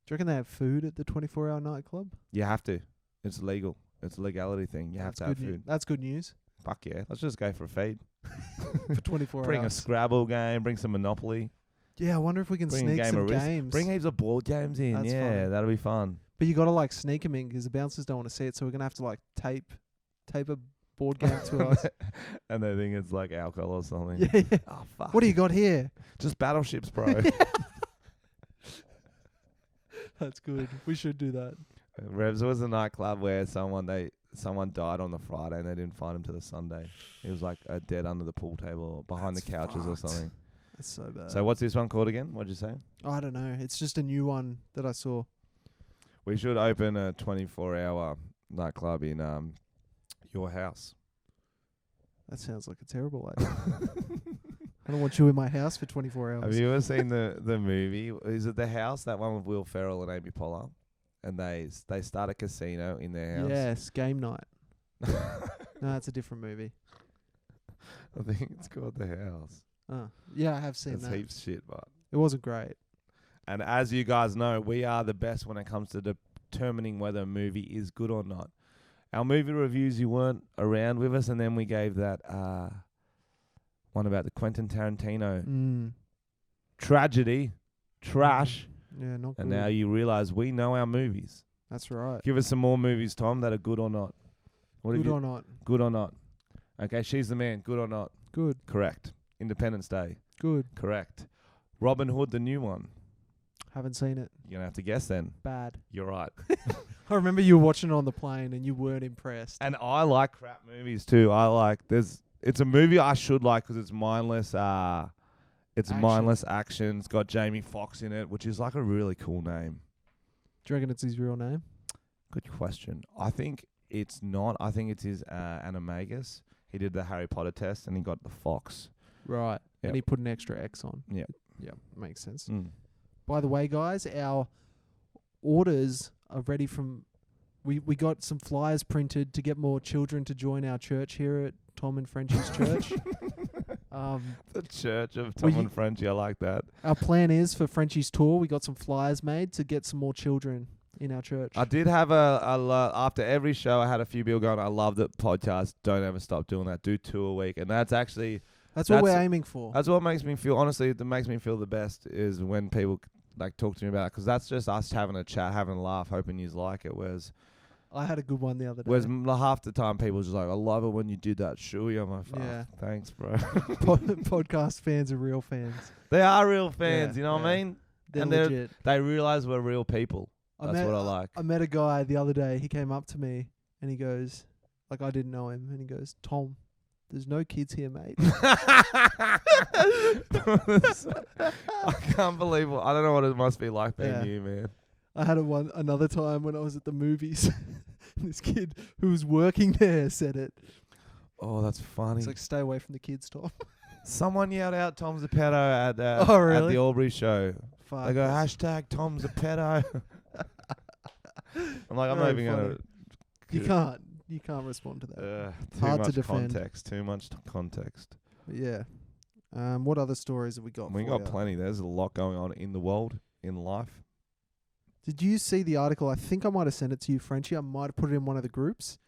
you reckon they have food at the 24-hour nightclub? You have to. It's legal. It's a legality thing. You have to have good food. That's good news Fuck yeah. Let's just go for a feed. for 24 Bring a hours. Scrabble game. Bring some Monopoly. Yeah, I wonder if we can Bring a sneak game some of Risk. games. Bring heaps of board games in. That's yeah, funny. that'll be fun. But you got to like sneak them in because the bouncers don't want to see it. So we're going to have to like tape a board game to us. And they think it's like alcohol or something. Yeah, yeah. Oh, fuck. What do you got here? Just battleships, bro. That's good. We should do that. Revs was a nightclub where someone died on the Friday and they didn't find him till the Sunday. He was like dead under the pool table or behind the couches or something. That's so bad. So what's this one called again? What'd you say? I don't know. It's just a new one that I saw. We should open a 24-hour nightclub in your house. That sounds like a terrible idea. I don't want you in my house for 24 hours. Have you ever seen the movie? Is it The House? That one with Will Ferrell and Amy Poehler? And they start a casino in their house. Yes, Game Night. No, it's a different movie. I think it's called The House. Oh, yeah, I have seen It's that. heaps shit, but It wasn't great. and as you guys know, we are the best when it comes to determining whether a movie is good or not. Our movie reviews, you weren't around with us, and then we gave that one about the Quentin Tarantino tragedy, trash, Yeah, not good. and now you realise we know our movies. That's right. Give us some more movies, Tom, that are good or not. What have Good you- or not? Good or not? Okay, She's the Man. Good or not? Good. Correct. Independence Day. Good. Correct. Robin Hood, the new one. Haven't seen it. You're gonna have to guess then. Bad. You're right. I remember you were watching it on the plane and you weren't impressed. And I like crap movies too. It's a movie I should like because it's mindless. It's Action. mindless action. It's got Jamie Foxx in it, which is like a really cool name. Do you reckon it's his real name? Good question. I think it's not. I think it's his animagus. He did the Harry Potter test and he got the Fox. Right. Yep. And he put an extra X on. Yep. Yeah, makes sense. Mm. By the way, guys, our orders are ready from... We got some flyers printed to get more children to join our church here at Tom and Frenchy's church. The Church of Tom and Frenchy. I like that. Our plan is for Frenchy's tour, we got some flyers made to get some more children in our church. I did have after every show, I had a few people going, I love the podcast. Don't ever stop doing that. Do 2 a week. And that's actually... That's what we're aiming for. That's what makes me feel, honestly, that makes me feel the best is when people like talk to me about it. Because that's just us having a chat, having a laugh, hoping you like it. Whereas I had a good one the other day. half the time people just like, I love it when you did that shoey. I'm like, Yeah. Thanks, bro. Podcast fans are real fans. They are real fans, Yeah, you know what I mean? They're And legit. they realize we're real people. That's what I like. I met a guy the other day. He came up to me and he goes, like I didn't know him, and he goes, Tom, there's no kids here, mate. I can't believe it. I don't know what it must be like being you, man. I had another time when I was at the movies. This kid who was working there said it. Oh, that's funny. It's like, stay away from the kids, Tom. Someone yelled out Tom Zeppetto at Oh, really? at the Albury show. Fuck. They go, hashtag Tom Zeppetto. I'm like, I'm not Very even going funny. You can't respond to that. too Hard to much defend. context. Too much context. But yeah. What other stories have we got? We for got ya? plenty. There's a lot going on in the world, in life. Did you see the article? I think I might have sent it to you, Frenchy. I might have put it in one of the groups.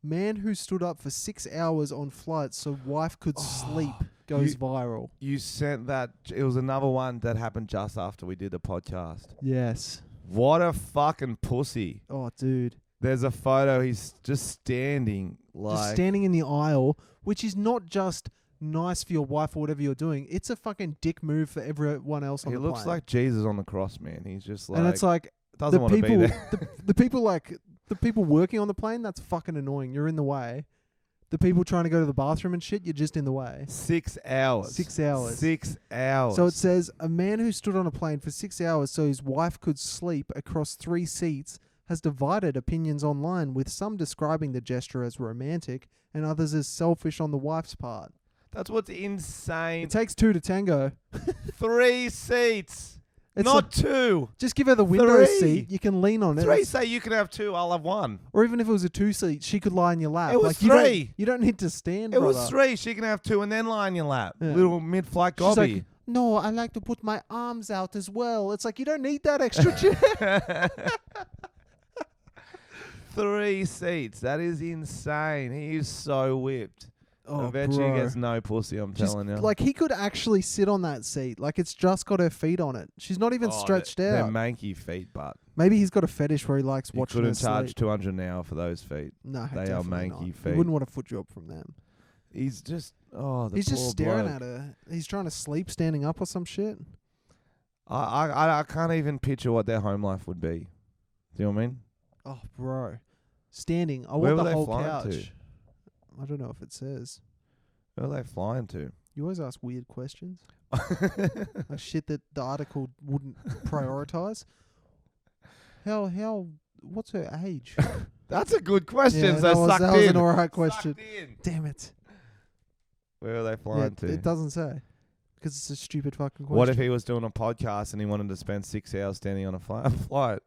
Man who stood up for 6 hours on flight so wife could sleep goes viral. You sent that. It was another one that happened just after we did the podcast. Yes. What a fucking pussy. Oh, dude. There's a photo. He's just standing Just standing in the aisle, which is not just nice for your wife or whatever you're doing. It's a fucking dick move for everyone else on He the looks plane. like Jesus on the cross, man. He's just like... And it's like... doesn't want to be there. the people working on the plane, that's fucking annoying. You're in the way. The people trying to go to the bathroom and shit, you're just in the way. 6 hours. 6 hours. 6 hours. So it says, a man who stood on a plane for 6 hours so his wife could sleep across 3 seats has divided opinions online, with some describing the gesture as romantic and others as selfish on the wife's part. That's what's insane. It takes 2 to tango. 3 seats. It's Not like, 2. just give her the window 3. seat. You can lean on it. 3 say you can have 2. I'll have 1. Or even if it was a 2 seat, she could lie in your lap. It was like, 3. You don't need to stand. It was brother. 3. She can have 2 and then lie in your lap. Yeah. Little mid-flight She's gobby. like, no, I like to put my arms out as well. It's like, you don't need that extra chair. 3 seats. That is insane. He is so whipped. Oh, I bet she bro. gets no pussy, I'm telling you. Like, he could actually sit on that seat. Like, it's just got her feet on it. She's not even stretched They're out. manky feet, but Maybe he's got a fetish where he likes you watching her couldn't charge sleep. $200 an hour for those feet. No, They are definitely manky not. feet. You wouldn't want a foot job from them. He's just, the He's just poor staring bloke. at her. He's trying to sleep standing up or some shit. I can't even picture what their home life would be. Do you know what I mean? Oh, bro. Standing. I Where want were the they whole flying couch. to? I don't know if it says. Where are they flying to? You always ask weird questions. Like shit that the article wouldn't prioritize. What's her age? That's a good question. Yeah, So that sucked was in. an alright question. Sucked in. Damn it. Where are they Yeah, flying to? it doesn't say. Because it's a stupid fucking question. What if he was doing a podcast and he wanted to spend 6 hours standing on a flight?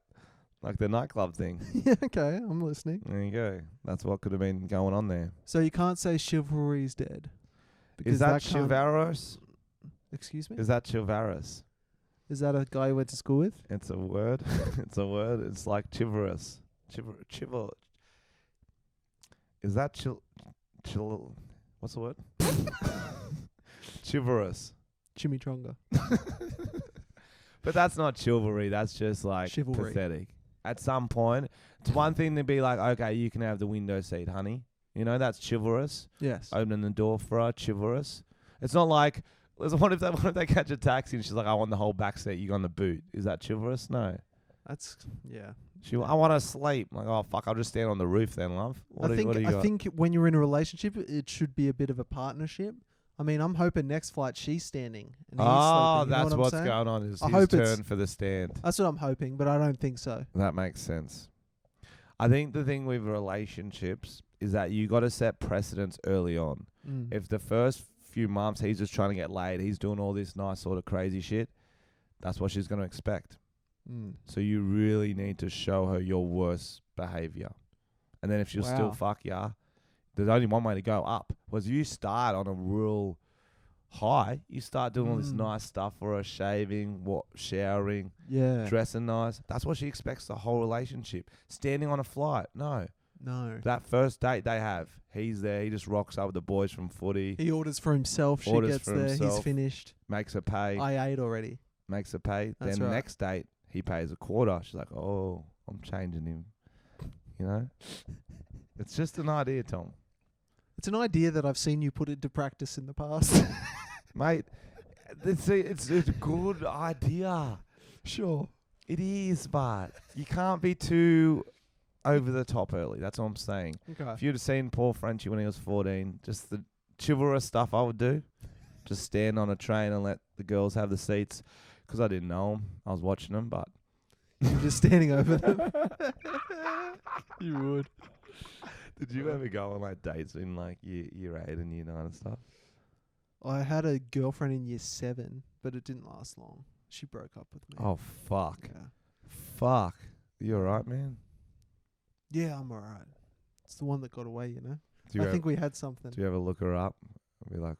Like the nightclub thing. Yeah, okay, I'm listening. There you go. That's what could have been going on there. So you can't say chivalry's dead. Is that can't- chivalrous? Excuse me? Is that chivalrous? Is that a guy you went to school with? It's a word. It's a word. It's like chivalrous. Chival. Is that what's the word? Chivalrous. Chimichanga. But that's not chivalry. That's just like Chivalry. pathetic. At some point, it's one thing to be like, okay, you can have the window seat, honey. You know, that's chivalrous. Yes. Opening the door for her, chivalrous. It's not like, what if they catch a taxi and she's like, I want the whole back seat, you go on the boot. Is that chivalrous? No. That's, yeah. I want to sleep. I'm like, oh, fuck, I'll just stand on the roof then, love. What do you I got? think when you're in a relationship, it should be a bit of a partnership. I mean, I'm hoping next flight she's standing and he's sleeping. You know That's what what's I'm saying? going on. Is I his hope it's- turn for the stand. That's what I'm hoping, but I don't think so. That makes sense. I think the thing with relationships is that you got to set precedents early on. Mm. If the first few months he's just trying to get laid, he's doing all this nice sort of crazy shit, that's what she's going to expect. Mm. So you really need to show her your worst behavior. And then if she'll still Wow. fuck ya, there's only one way to go up. Was you start on a real high, you start doing all this nice stuff for her, shaving, showering, Yeah. dressing nice. That's what she expects the whole relationship. Standing on a flight, no. That first date they have, he's there, he just rocks up with the boys from footy, He orders for himself. She Orders gets for there. He's himself. finished. makes her pay, I ate already. makes her pay. That's Then right. next date, he pays a quarter. She's like, oh, I'm changing him. You know? It's just an idea, Tom. It's an idea that I've seen you put into practice in the past. Mate, it's a good idea. Sure. It is, but you can't be too over the top early. That's what I'm saying. Okay. If you'd have seen Paul Frenchy when he was 14, just the chivalrous stuff I would do, just stand on a train and let the girls have the seats, because I didn't know them. I was watching them, but You're just standing over them. You would. did you ever go on like dates in like year 8 and year 9 and stuff? I had a girlfriend in year 7, but it didn't last long. She broke up with me. Oh, fuck. Yeah. Fuck. You alright, man? Yeah, I'm alright. It's the one that got away, you know? Do you, I think we had something. do you ever look her up and be like,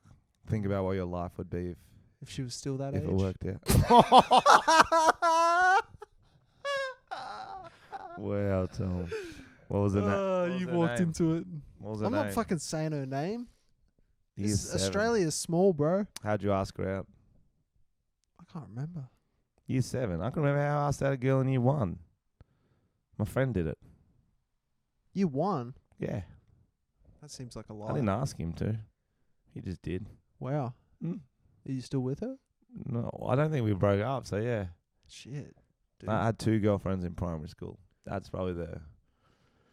think about what your life would be If she was still that if age. it worked out? Wow, Tom. What was the name? You walked into it. What was her I'm name? not fucking saying her name. Year 7. Australia's small, bro. How'd you ask her out? I can't remember. Year 7. I can remember how I asked out a girl in year 1. My friend did it. Year 1? Yeah. That seems like a I lie. didn't ask him to. He just did. Wow. Mm. Are you still with her? No, I don't think we broke up, so yeah. Shit. Dude. I had 2 girlfriends in primary school. That's probably the...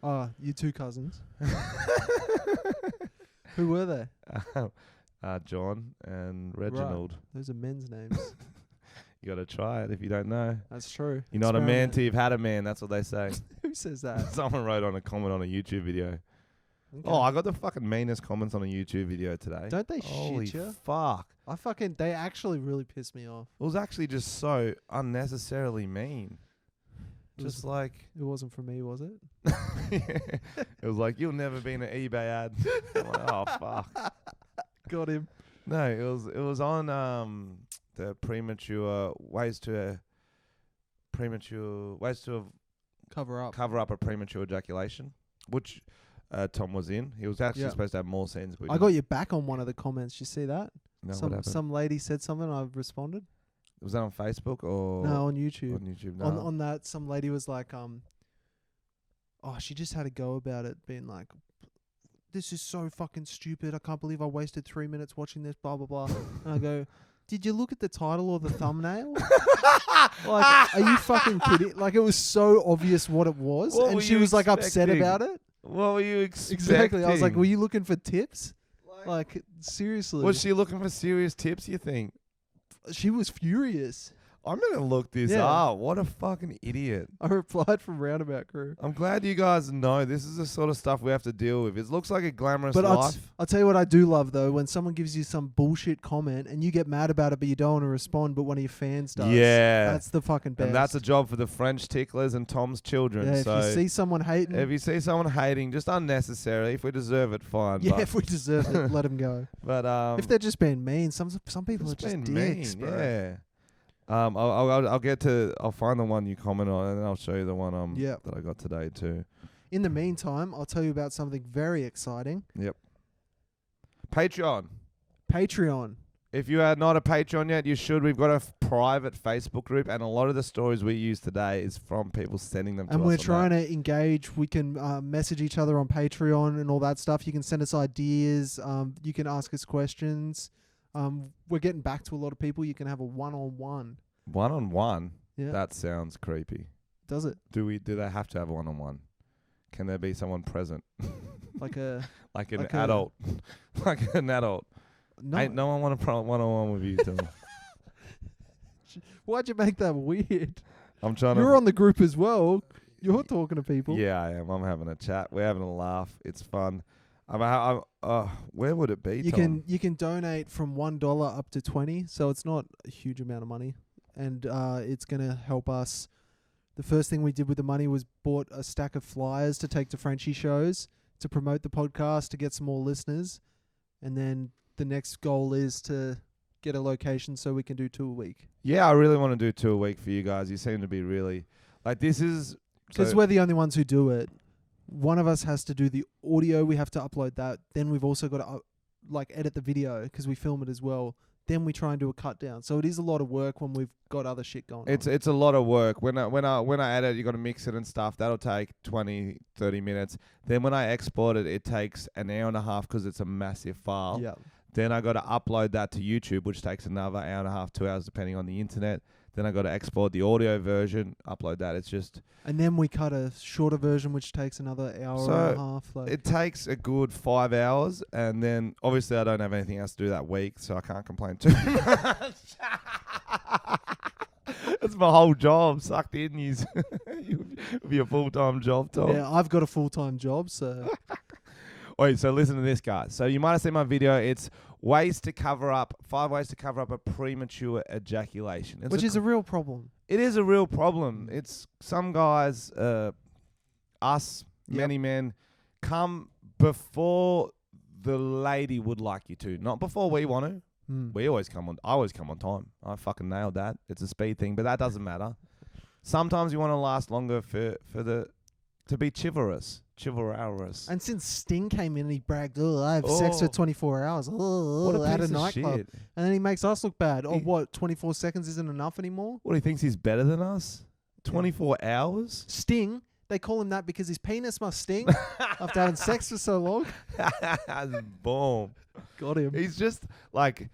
Oh, you 2 cousins. Who were they? John and Reginald. Those are men's names. You got to try it if you don't know. That's true. You're not a man Experiment. till you've had a man. That's what they say. Who says that? Someone wrote on a comment on a YouTube video. Okay. Oh, I got the fucking meanest comments on a YouTube video today. Don't they Holy shit you? fuck. They actually really pissed me off. It was actually just so unnecessarily mean. Just like... It wasn't for me, was it? It was like, you'll never be in an eBay ad. I'm like, oh, fuck. Got him. No, it was on the premature ways to Cover up. cover up a premature ejaculation, which Tom was in. He was actually Yeah. supposed to have more scenes. But I got you back on one of the comments. You see that? No, what happened? Some lady said something. I responded. Was that on Facebook or No, on YouTube. On YouTube. No. On that, some lady was like, she just had a go about it, being like, this is so fucking stupid. I can't believe I wasted 3 minutes watching this, blah, blah, blah. And I go, did you look at the title or the thumbnail? Are you fucking kidding? Like, it was so obvious what it was. What and were she you was like upset expecting? about it. What were you expecting? Exactly. I was like, were you looking for tips? Like, seriously. Was she looking for serious tips, you think? She was furious. I'm going to look this up. What a fucking idiot. I replied from Roundabout Crew. I'm glad you guys know this is the sort of stuff we have to deal with. It looks like a glamorous But life. I'll tell you what I do love, though, when someone gives you some bullshit comment and you get mad about it, but you don't want to respond, but one of your fans does. Yeah. That's the fucking best. And that's a job for the French ticklers and Tom's children. Yeah, so if you see someone hating. if you see someone hating, just unnecessarily, if we deserve it, fine. Yeah, but, if we deserve it, let them go. But if they're just being mean, some people are just just being dicks, mean, bro. yeah. I'll find the one you comment on, and then I'll show you the one that I got today too. In the meantime, I'll tell you about something very exciting. Yep. Patreon. If you are not a Patreon yet, you should. We've got a private Facebook group, and a lot of the stories we use today is from people sending them to us. And we're on trying that. to engage. We can message each other on Patreon and all that stuff. You can send us ideas. You can ask us questions. We're getting back to a lot of people. You can have a one-on-one. One-on-one? Yeah. That sounds creepy. Does it? Do they have to have a one-on-one? Can there be someone present? Like an adult. Like an adult. No. Ain't no one want to one-on-one with you, Tom. Why'd you make that weird? I'm trying You're on the group as well. You're talking to people. Yeah, I am. I'm having a chat. We're having a laugh. It's fun. Where would it be, Tom? You can donate from $1 up to $20, so it's not a huge amount of money, and it's gonna help us. The first thing we did with the money was bought a stack of flyers to take to Frenchy shows to promote the podcast to get some more listeners, and then the next goal is to get a location so we can do 2 a week. Yeah, I really want to do 2 a week for you guys. You seem to be really this is because we're the only ones who do it. One of us has to do the audio. We have to upload that. Then we've also got to edit the video because we film it as well. Then we try and do a cut down. So it is a lot of work when we've got other shit going on. It's a lot of work. When I edit, you got to mix it and stuff. That'll take 20, 30 minutes. Then when I export it, it takes an hour and a half because it's a massive file. Yeah. Then I got to upload that to YouTube, which takes another hour and a half, 2 hours, depending on the internet. Then I got to export the audio version, upload that. It's just... And then we cut a shorter version, which takes another hour and a half. It takes a good 5 hours, and then obviously I don't have anything else to do that week, so I can't complain too much. That's my whole job, sucked in. It'll be a full-time job, Tom. Yeah, I've got a full-time job, so... Wait, so listen to this, guys. So you might have seen my video. It's 5 ways to cover up a premature ejaculation. Which is a real problem. It is a real problem. It's some guys, many men, come before the lady would like you to, not before we want to. I always come on time. I fucking nailed that. It's a speed thing, but that doesn't matter. Sometimes you want to last longer to be chivalrous. And since Sting came in and he bragged, I have sex for 24 hours. At a nightclub. Shit. And then he makes us look bad. 24 seconds isn't enough anymore? What, he thinks he's better than us? 24 hours? Sting, they call him that because his penis must sting after having sex for so long. Boom. Got him. He's just like,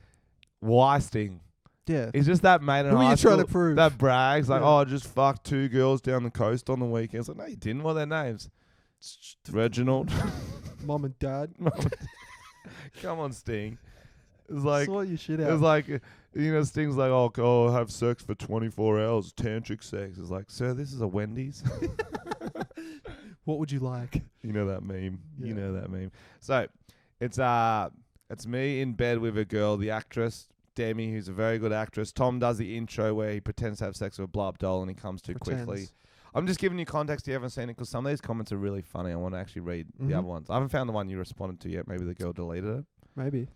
why Sting? Yeah. He's just that mate in Who are high you trying school to prove? that brags like, Yeah. I just fucked 2 girls down the coast on the weekend. It's like, no, you didn't. What are their names? Reginald. Mom and Dad. Come on, Sting. It's like, sort your shit out. it's like, Sting's like, oh, have sex for 24 hours, tantric sex. It's like, sir, this is a Wendy's. What would you like? You know that meme. Yeah. You know that meme. So, it's me in bed with a girl, the actress, Demi, who's a very good actress. Tom does the intro where he pretends to have sex with a blow-up doll and he comes too quickly. I'm just giving you context. You haven't seen it because some of these comments are really funny. I want to actually read the other ones. I haven't found the one you responded to yet. Maybe the girl deleted it. Maybe.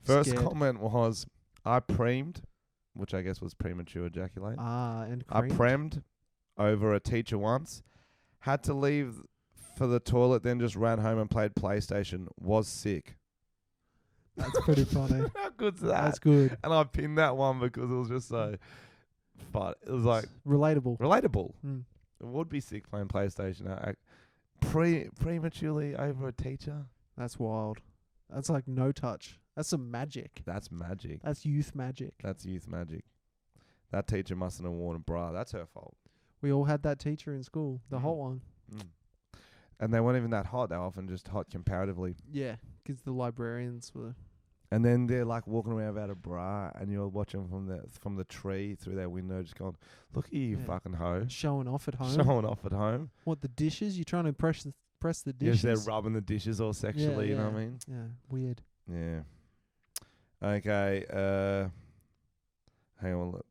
First Scared. comment was, I premed, which I guess was premature ejaculate. And I creamed. premed over a teacher once. Had to leave for the toilet, then just ran home and played PlayStation. Was sick. That's pretty funny. How good's that? That's good. And I pinned that one because it was just so fun. It was like Relatable. It would be sick playing PlayStation. Prematurely over a teacher. That's wild. That's like no touch. That's some magic. That's magic. That's youth magic. That's youth magic. That teacher mustn't have worn a bra. That's her fault. We all had that teacher in school, the hot one. And they weren't even that hot. They were often just hot comparatively. Yeah, because the librarians were. And then they're like walking around without a bra, and you're watching from the tree through their window, just going, "Look at you, fucking hoe, Showing off at home. showing off at home." What, the dishes? You're trying to press the Yes, dishes? they're rubbing the dishes all sexually. You know what I mean? Yeah, weird. Yeah. Okay. Hang on. Look.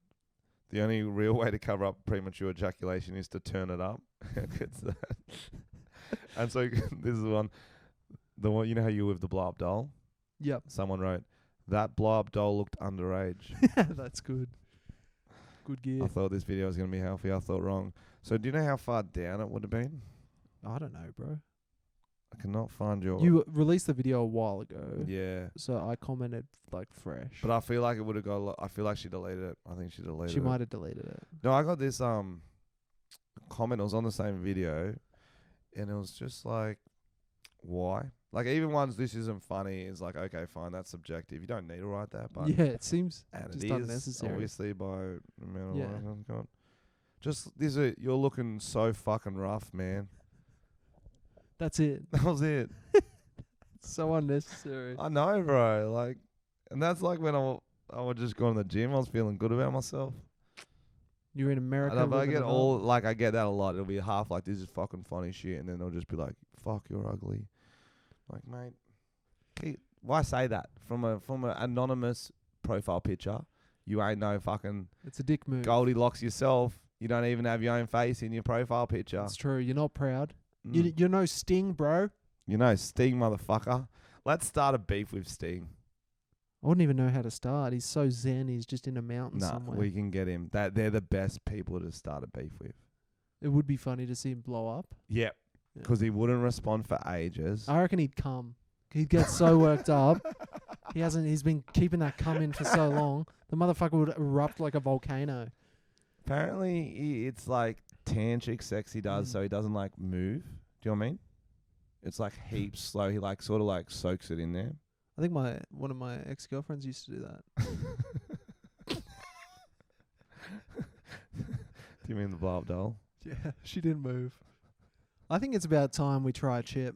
The only real way to cover up premature ejaculation is to turn it up. It's that. And so this is the one. You know how you were with the blow up doll? Yep. Someone wrote, that blow up doll looked underage. That's good. Good gear. I thought this video was going to be healthy. I thought wrong. So do you know how far down it would have been? I don't know, bro. I cannot find your... You released the video a while ago. Yeah. So I commented like fresh. But I feel like it would have got... I feel like she deleted it. I think she deleted it. She might have deleted it. No, I got this comment. It was on the same video. And it was just like, why? Like, even ones, this isn't funny, is like, okay, fine, that's subjective. You don't need to write that, but... Yeah, it seems and just it is, unnecessary. obviously, by the amount of Yeah. work I've got. Just, you're looking so fucking rough, man. That's it. That was it. So unnecessary. I know, bro. Like, and that's like when I would just go to the gym. I was feeling good about myself. You're in America. And if I get I get that a lot. It'll be half like, this is fucking funny shit, and then they'll just be like, fuck, you're ugly. Like, mate, why say that from an anonymous profile picture? You ain't no fucking... It's a dick move. Goldilocks yourself. You don't even have your own face in your profile picture. It's true. You're not proud. You're no Sting, bro. You know, Sting, motherfucker. Let's start a beef with Sting. I wouldn't even know how to start. He's so zen. He's just in a mountain somewhere. We can get him. They're the best people to start a beef with. It would be funny to see him blow up. Yep. Because he wouldn't respond for ages. I reckon he'd come. He'd get so worked up. He's been keeping that cum in for so long. The motherfucker would erupt like a volcano. Apparently, it's like tantric sex he does, so he doesn't like move. Do you know what I mean? It's like heaps slow. He like sort of like soaks it in there. I think one of my ex-girlfriends used to do that. Do you mean the blow up doll? Yeah, she didn't move. I think it's about time we try a chip.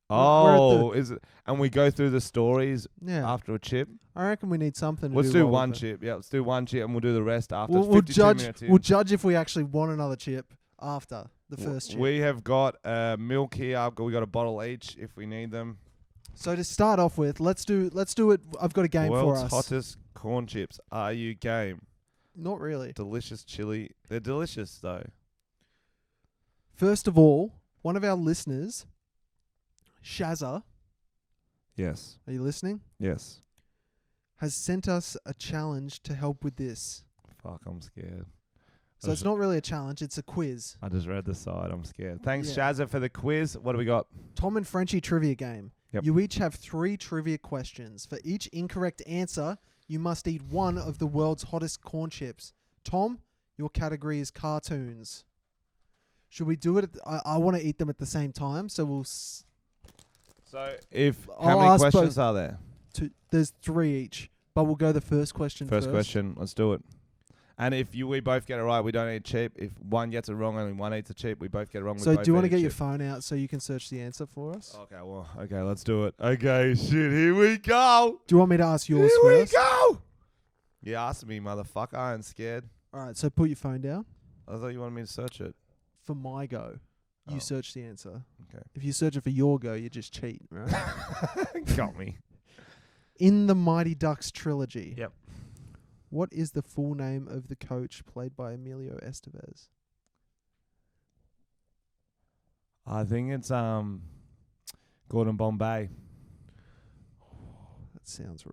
Oh, is it? And we go through the stories after a chip? I reckon we need something to Let's do one chip. Yeah, let's do one chip and we'll do the rest after. We'll judge if we actually want another chip after the first chip. We have got milk here. We got a bottle each if we need them. So to start off with, let's do it. I've got a game for us. World's hottest corn chips. Are you game? Not really. Delicious chili. They're delicious though. First of all, one of our listeners, Shazza. Yes. Are you listening? Yes. Has sent us a challenge to help with this. Fuck, I'm scared. So it's not really a challenge, it's a quiz. I just read the side. I'm scared. Thanks, Shazza, for the quiz. What do we got? Tom and Frenchy trivia game. Yep. You each have 3 trivia questions. For each incorrect answer, you must eat one of the world's hottest corn chips. Tom, your category is cartoons. Should we do it? I want to eat them at the same time, so we'll... So, how many questions are there? There's 3 each, but we'll go the first question first. First question. Let's do it. And if we both get it right, we don't eat chip. If one gets it wrong, only one eats a chip. We both get it wrong. So do you want to get your phone out so you can search the answer for us? Okay, let's do it. Okay, shit, here we go. Do you want me to ask yours first? Here we go. You asked me, motherfucker. I ain't scared. All right, so put your phone down. I thought you wanted me to search it. For my go, you search the answer. Okay. If you search it for your go, you just cheat, right? Got me. In the Mighty Ducks trilogy. Yep. What is the full name of the coach played by Emilio Estevez? I think it's Gordon Bombay. That sounds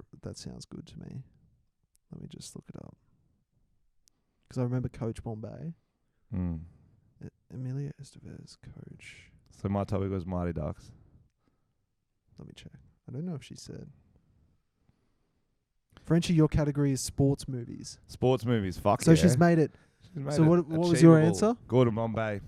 good to me. Let me just look it up. Because I remember Coach Bombay. Emilio Estevez, coach. So my topic was Mighty Ducks. Let me check. I don't know if she said. Frenchie, your category is sports movies. Sports movies, fuck so yeah. She's made it. So what was your answer? Gordon Bombay.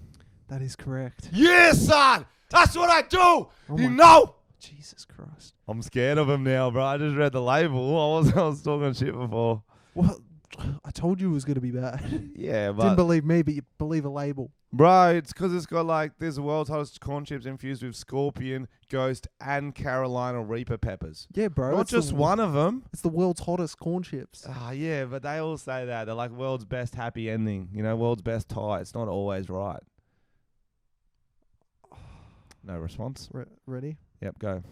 That is correct. Yes, son! That's what I do! Oh you know? Jesus Christ. I'm scared of him now, bro. I just read the label. I was talking shit before. Well, I told you it was going to be bad. Yeah, but Didn't believe me, but you believe a label. bro, it's because it's got like there's world's hottest corn chips infused with scorpion, ghost, and Carolina Reaper peppers. Yeah, bro. Not just one of them. It's the world's hottest corn chips. Ah, yeah, but they all say that they're like world's best happy ending. You know, world's best tie. It's not always right. No response. Ready? Yep, go.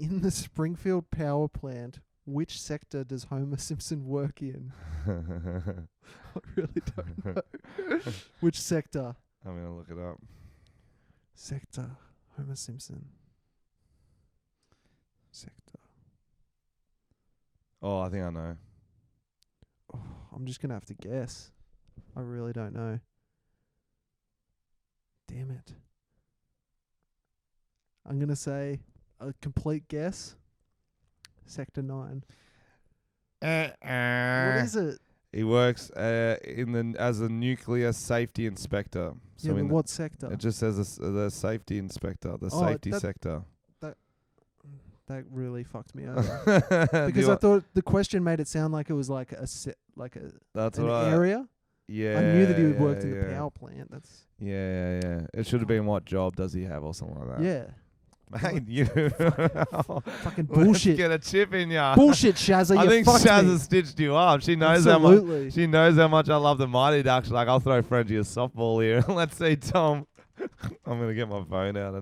In the Springfield power plant, which sector does Homer Simpson work in? I really don't know. Which sector? I'm gonna look it up. Sector. Homer Simpson. Sector. Oh, I think I know. Oh, I'm just going to have to guess. I really don't know. Damn it. I'm going to say a complete guess. Sector 9. What is it? He works as a nuclear safety inspector. So Yeah, but what sector? it just says the safety inspector, the safety sector. That really fucked me over. Because I thought the question made it sound like it was like That's an right. area. Yeah, I knew that he had worked in the yeah. power plant. That's Yeah. It should have been what job does he have or something like that. yeah. Mate, you Fucking Let's bullshit. get a chip in ya. Bullshit, Shazza. I You think fucked Shaz me. has stitched you up. She knows Absolutely. She knows how much I love the Mighty Ducks. Like I'll throw Frenchy a softball here. Let's see, Tom. I'm gonna get my phone out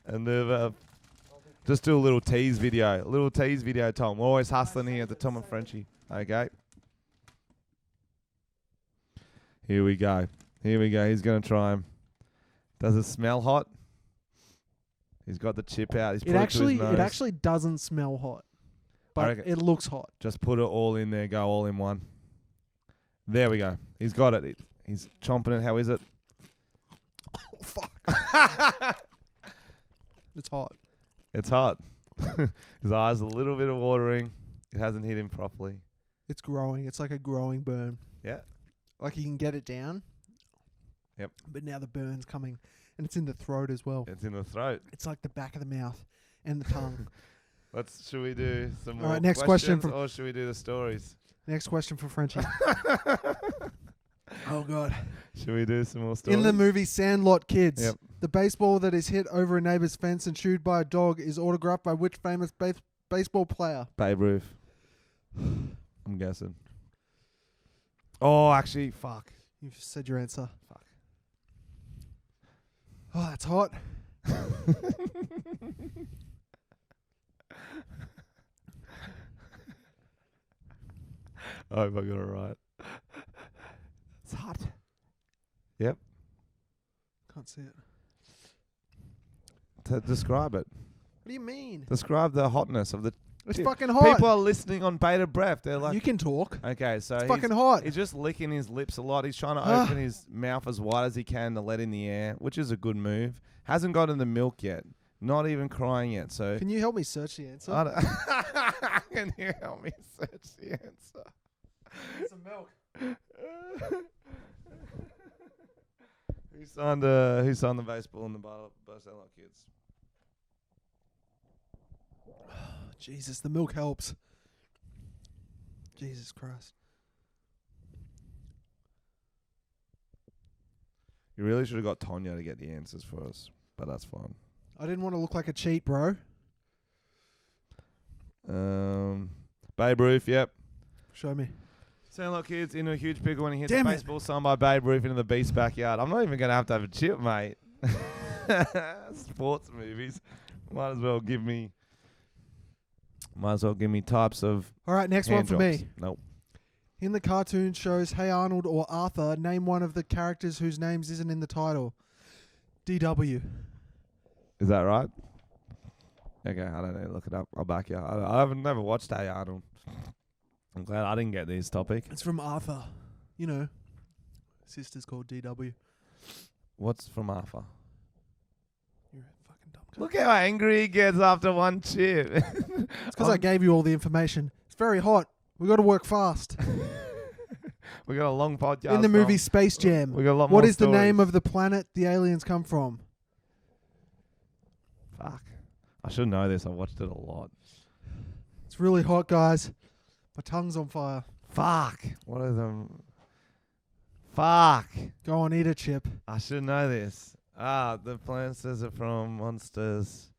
and just do a little tease video. Tom. We're always hustling here at the Tom and Frenchy. Okay. Here we go. He's gonna try him. Does it smell hot? He's got the chip out. He's put it to his nose. It actually doesn't smell hot, but reckon- it looks hot. Just put it all in there. Go all in one. There we go. He's got it. He's chomping it. How is it? Oh, fuck. It's hot. It's hot. His eyes a little bit of watering. It hasn't hit him properly. It's growing. It's like a growing burn. Yeah. Like you can get it down. Yep. But now the burn's coming. And it's in the throat as well. It's in the throat. It's like the back of the mouth and the tongue. Should we do some more right, next question questions or should we do the stories? Next question for Frenchy. Oh, God. Should we do some more stories? In the movie Sandlot Kids, Yep. the baseball that is hit over a neighbor's fence and chewed by a dog is autographed by which famous baseball player? Babe Ruth. I'm guessing. Oh, actually, fuck. You've said your answer. Fuck. Oh, that's hot. I hope I got it right. It's hot. Yep. Can't see it. Describe it. What do you mean? Describe the hotness of the... It's chip. fucking hot. People are listening on bated breath. They're like... You can talk. Okay, so It's fucking hot. He's just licking his lips a lot. He's trying to open his mouth as wide as he can to let in the air, which is a good move. Hasn't gotten the milk yet. Not even crying yet. So Can you help me search the answer? Can you help me search the answer? Some milk. Who signed the baseball in the Barcelona Kids? Jesus, the milk helps. Jesus Christ. You really should have got Tonya to get the answers for us, but that's fine. I didn't want to look like a cheat, bro. Babe Ruth, yep. Show me. Sandlot Kids into a huge pickle when he hits Damn the it. baseball signed by Babe Ruth into the Beast's backyard. I'm not even going to have a chip, mate. Sports movies. Might as well give me types of All right, next one hand for jobs. me. Nope. In the cartoon shows Hey Arnold or Arthur, name one of the characters whose names isn't in the title. DW. Is that right? Okay, I don't know. Look it up. I'll back you. I haven't never watched Hey Arnold. I'm glad I didn't get this topic. It's from Arthur. You know, sister's called DW. What's from Arthur? You're a fucking dumb cunt. Look how angry he gets after one chip. It's because I gave you all the information. It's very hot. We got to work fast. We got a long podcast. In the movie Tom. Space Jam, We got a lot what more is the name stories. of the planet the aliens come from? Fuck. I I should know this. I watched it a lot. It's really hot, guys. My tongue's on fire. Fuck. What are them? Fuck. Go on, eat a chip. I should know this. The planters are from Monsters.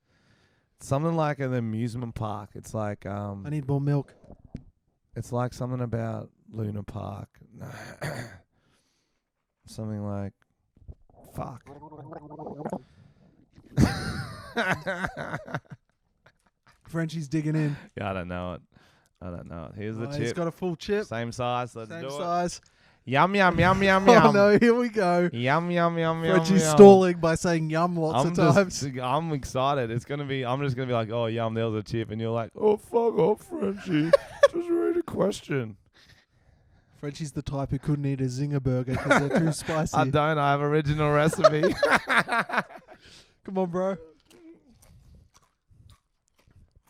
Something like an amusement park. It's like I need more milk. it's like something about Luna Park. Something like fuck. Frenchie's digging in. Yeah, I don't know it. Here's the chip. He's got a full chip. Same size. Let's Same do size. it. Yum yum yum yum Oh yum. no, here we go. Yum yum yum yum. Frenchie's yum. stalling by saying yum lots of times. I'm excited. I'm just gonna be like, oh yum, there was a chip, and you're like, oh fuck off, Frenchy. Just read a question. Frenchie's the type who couldn't eat a zinger burger because they're too spicy. I don't. I have original recipe. Come on, bro.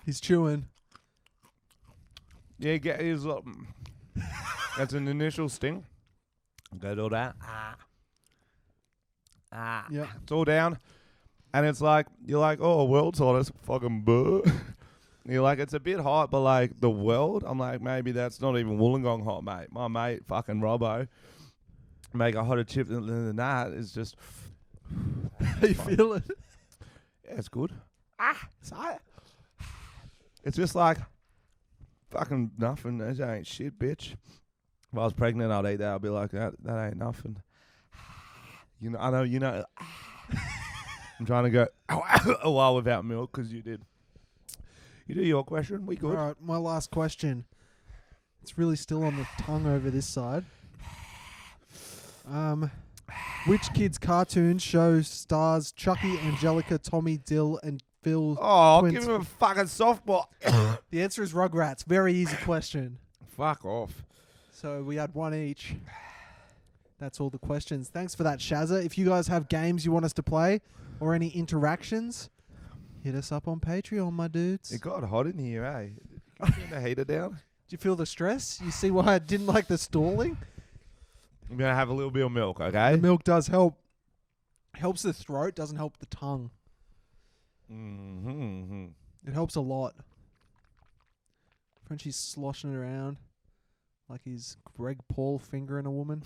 He's chewing. Yeah, he's. That's an initial sting. Go do that. Yeah. It's all down, and it's like you're like, oh, world's hottest fucking burr. You're like, it's a bit hot, but like the world, I'm like, maybe that's not even Wollongong hot, mate. My mate, fucking Robbo, make a hotter chip than that. Is just. How you feeling? Yeah, it's good. It's just like fucking nothing. That ain't shit, bitch. If I was pregnant, I'd eat that. I'd be like, that ain't nothing. You know, I know, you know. I'm trying to go a while without milk because you did. You do your question. We good. All right, my last question. It's really still on the tongue over this side. Which kids' cartoon show stars Chucky, Angelica, Tommy, Dill, and Phil? Oh, I'll twins? give him a fucking softball. The answer is Rugrats. Very easy question. Fuck off. So we had one each. That's all the questions. Thanks for that, Shazza. If you guys have games you want us to play or any interactions, hit us up on Patreon, my dudes. It got hot in here, eh? Can you turn the heater down? Do you feel the stress? You see why I didn't like the stalling? I'm going to have a little bit of milk, okay? The milk does help. Helps the throat, doesn't help the tongue. Mm-hmm. It helps a lot. Frenchie's sloshing around like he's Greg Paul fingering a woman.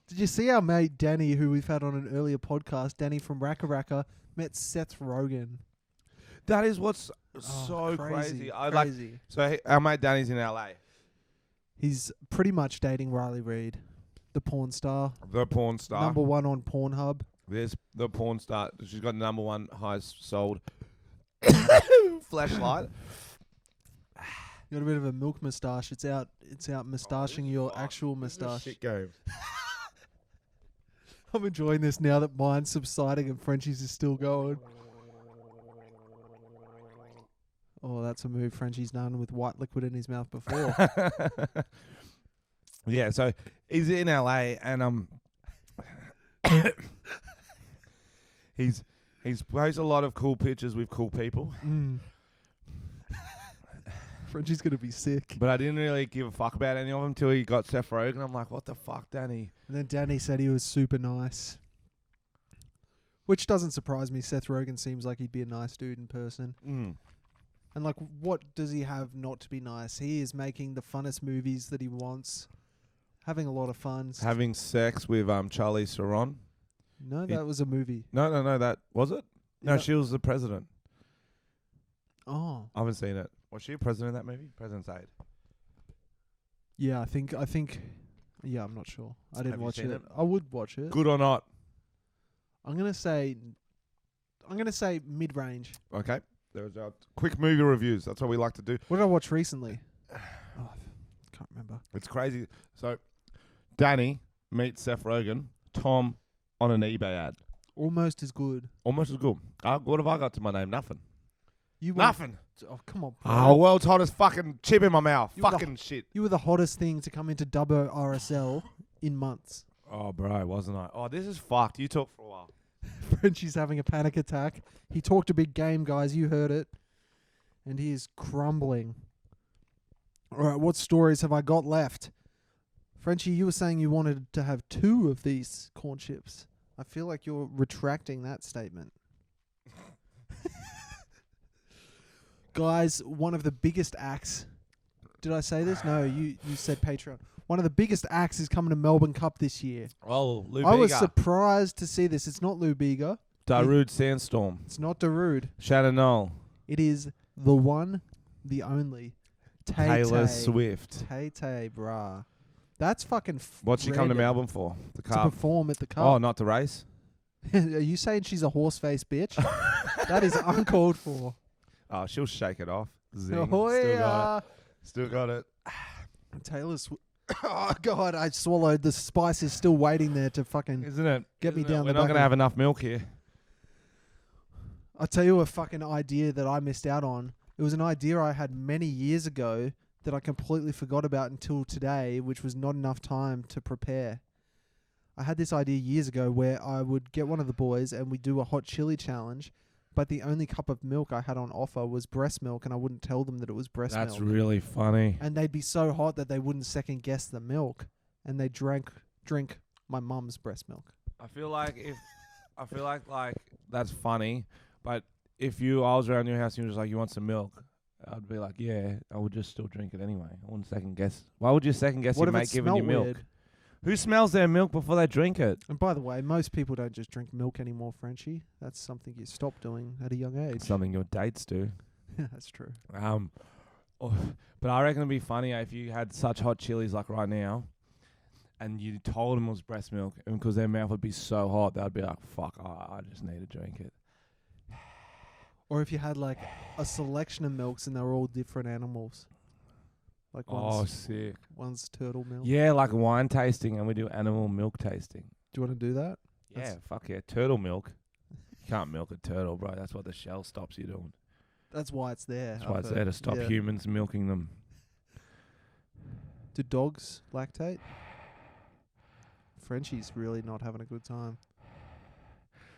Did you see our mate Danny, who we've had on an earlier podcast, Danny from Raka Raka, met Seth Rogen? That is what's so crazy. Our mate Danny's in LA. He's pretty much dating Riley Reid, the porn star. The porn star. Number one on Pornhub. There's the porn star. She's got number one highest sold flashlight. You got a bit of a milk moustache. It's out moustaching your actual moustache. Shit game. I'm enjoying this now that mine's subsiding and Frenchie's is still going. Oh, that's a move Frenchie's done with white liquid in his mouth before. Yeah, so he's in LA and he's posted a lot of cool pictures with cool people. Frenchie's gonna be sick. But I didn't really give a fuck about any of them until he got Seth Rogen. I'm like, what the fuck, Danny? And then Danny said he was super nice. Which doesn't surprise me. Seth Rogen seems like he'd be a nice dude in person. And like, what does he have not to be nice? He is making the funnest movies that he wants. Having a lot of fun. Having sex with Charlize Theron. No, that was a movie. No, that was it? No, Yeah. she was the president. Oh. I haven't seen it. Was she a president in that movie? President's Aid. Yeah, I think yeah, I'm not sure. I didn't Have you watch seen it. it? I would watch it. Good or not? I'm going to say mid-range. Okay. There's our quick movie reviews. That's what we like to do. What did I watch recently? Can't remember. It's crazy. So, Danny meets Seth Rogen, Tom on an eBay ad. Almost as good. Almost as good. What have I got to my name? Nothing. Nothing. Oh, come on, bro. Oh, world's hottest fucking chip in my mouth. You were Fucking shit. You were the hottest thing to come into Dubbo RSL in months. Oh, bro, wasn't I? Oh, this is fucked. You talk for a while. Frenchie's having a panic attack. He talked a big game, guys. You heard it. And he is crumbling. All right, what stories have I got left? Frenchie, you were saying you wanted to have 2 of these corn chips. I feel like you're retracting that statement. Guys, one of the biggest acts. Did I say this? No, you said Patreon. One of the biggest acts is coming to Melbourne Cup this year. Oh, Lou I was Bega. surprised to see this. It's not Lou Bega. Darude Sandstorm. It's not Darude. Shannon Knoll. It is the one, the only, Taylor Swift. Tay, brah. That's fucking What's she come to random. Melbourne for? The To Cup. perform at the Cup. Oh, not to race? Are you saying she's a horse-faced bitch? That is uncalled for. Oh, she'll shake it off. Zing. Oh, yeah. Still got it. Taylor Swift. Oh, God, I swallowed. The spice is still waiting there to fucking Isn't it? get me Isn't it? down We're the not back. going to have enough milk here. I'll tell you a fucking idea that I missed out on. It was an idea I had many years ago that I completely forgot about until today, which was not enough time to prepare. I had this idea years ago where I would get one of the boys and we'd do a hot chili challenge, but the only cup of milk I had on offer was breast milk, and I wouldn't tell them that it was breast milk. That's really funny. And they'd be so hot that they wouldn't second guess the milk, and they drink my mum's breast milk. I feel like that's funny, but if I was around your house and you was like, you want some milk, I'd be like, yeah, I would just still drink it anyway. I wouldn't second guess. Why would you second guess What your if mate it giving you smelled milk? weird? Who smells their milk before they drink it? And by the way, most people don't just drink milk anymore, Frenchy. That's something you stop doing at a young age. Something your dates do. That's true. But I reckon it'd be funnier if you had such hot chilies like right now, and you told them it was breast milk, and because their mouth would be so hot, they'd be like, "Fuck, I just need to drink it." Or if you had like a selection of milks and they were all different animals. Like Sick. one's turtle milk. Yeah, like wine tasting, and we do animal milk tasting. Do you want to do that? Yeah, fuck yeah, turtle milk. You can't milk a turtle, bro. That's what the shell stops you doing. That's why it's there. That's why it's there to stop humans milking them. Do dogs lactate? Frenchie's really not having a good time.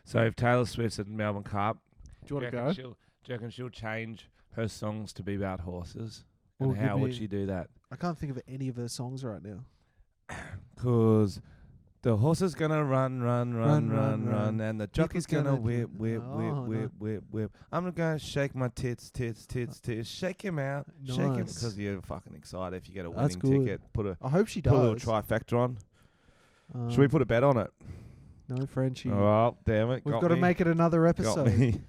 So if Taylor Swift's at Melbourne Cup, Do you want to go? do you reckon she'll change her songs to be about horses? Well, And give how would me- she do that? I can't think of any of her songs right now. 'Cause the horse is gonna run, run. and the jockey's gonna gonna whip, do- whip, Oh, whip, no. whip, whip, whip. I'm gonna shake my tits. Shake him out. Shake him, Nice. because you're fucking excited if you get a That's winning good. ticket. I hope she Put a little does. trifecta on. Should we put a bet on it? No, Frenchie. Oh, damn it. We've got to make it another Got episode. me.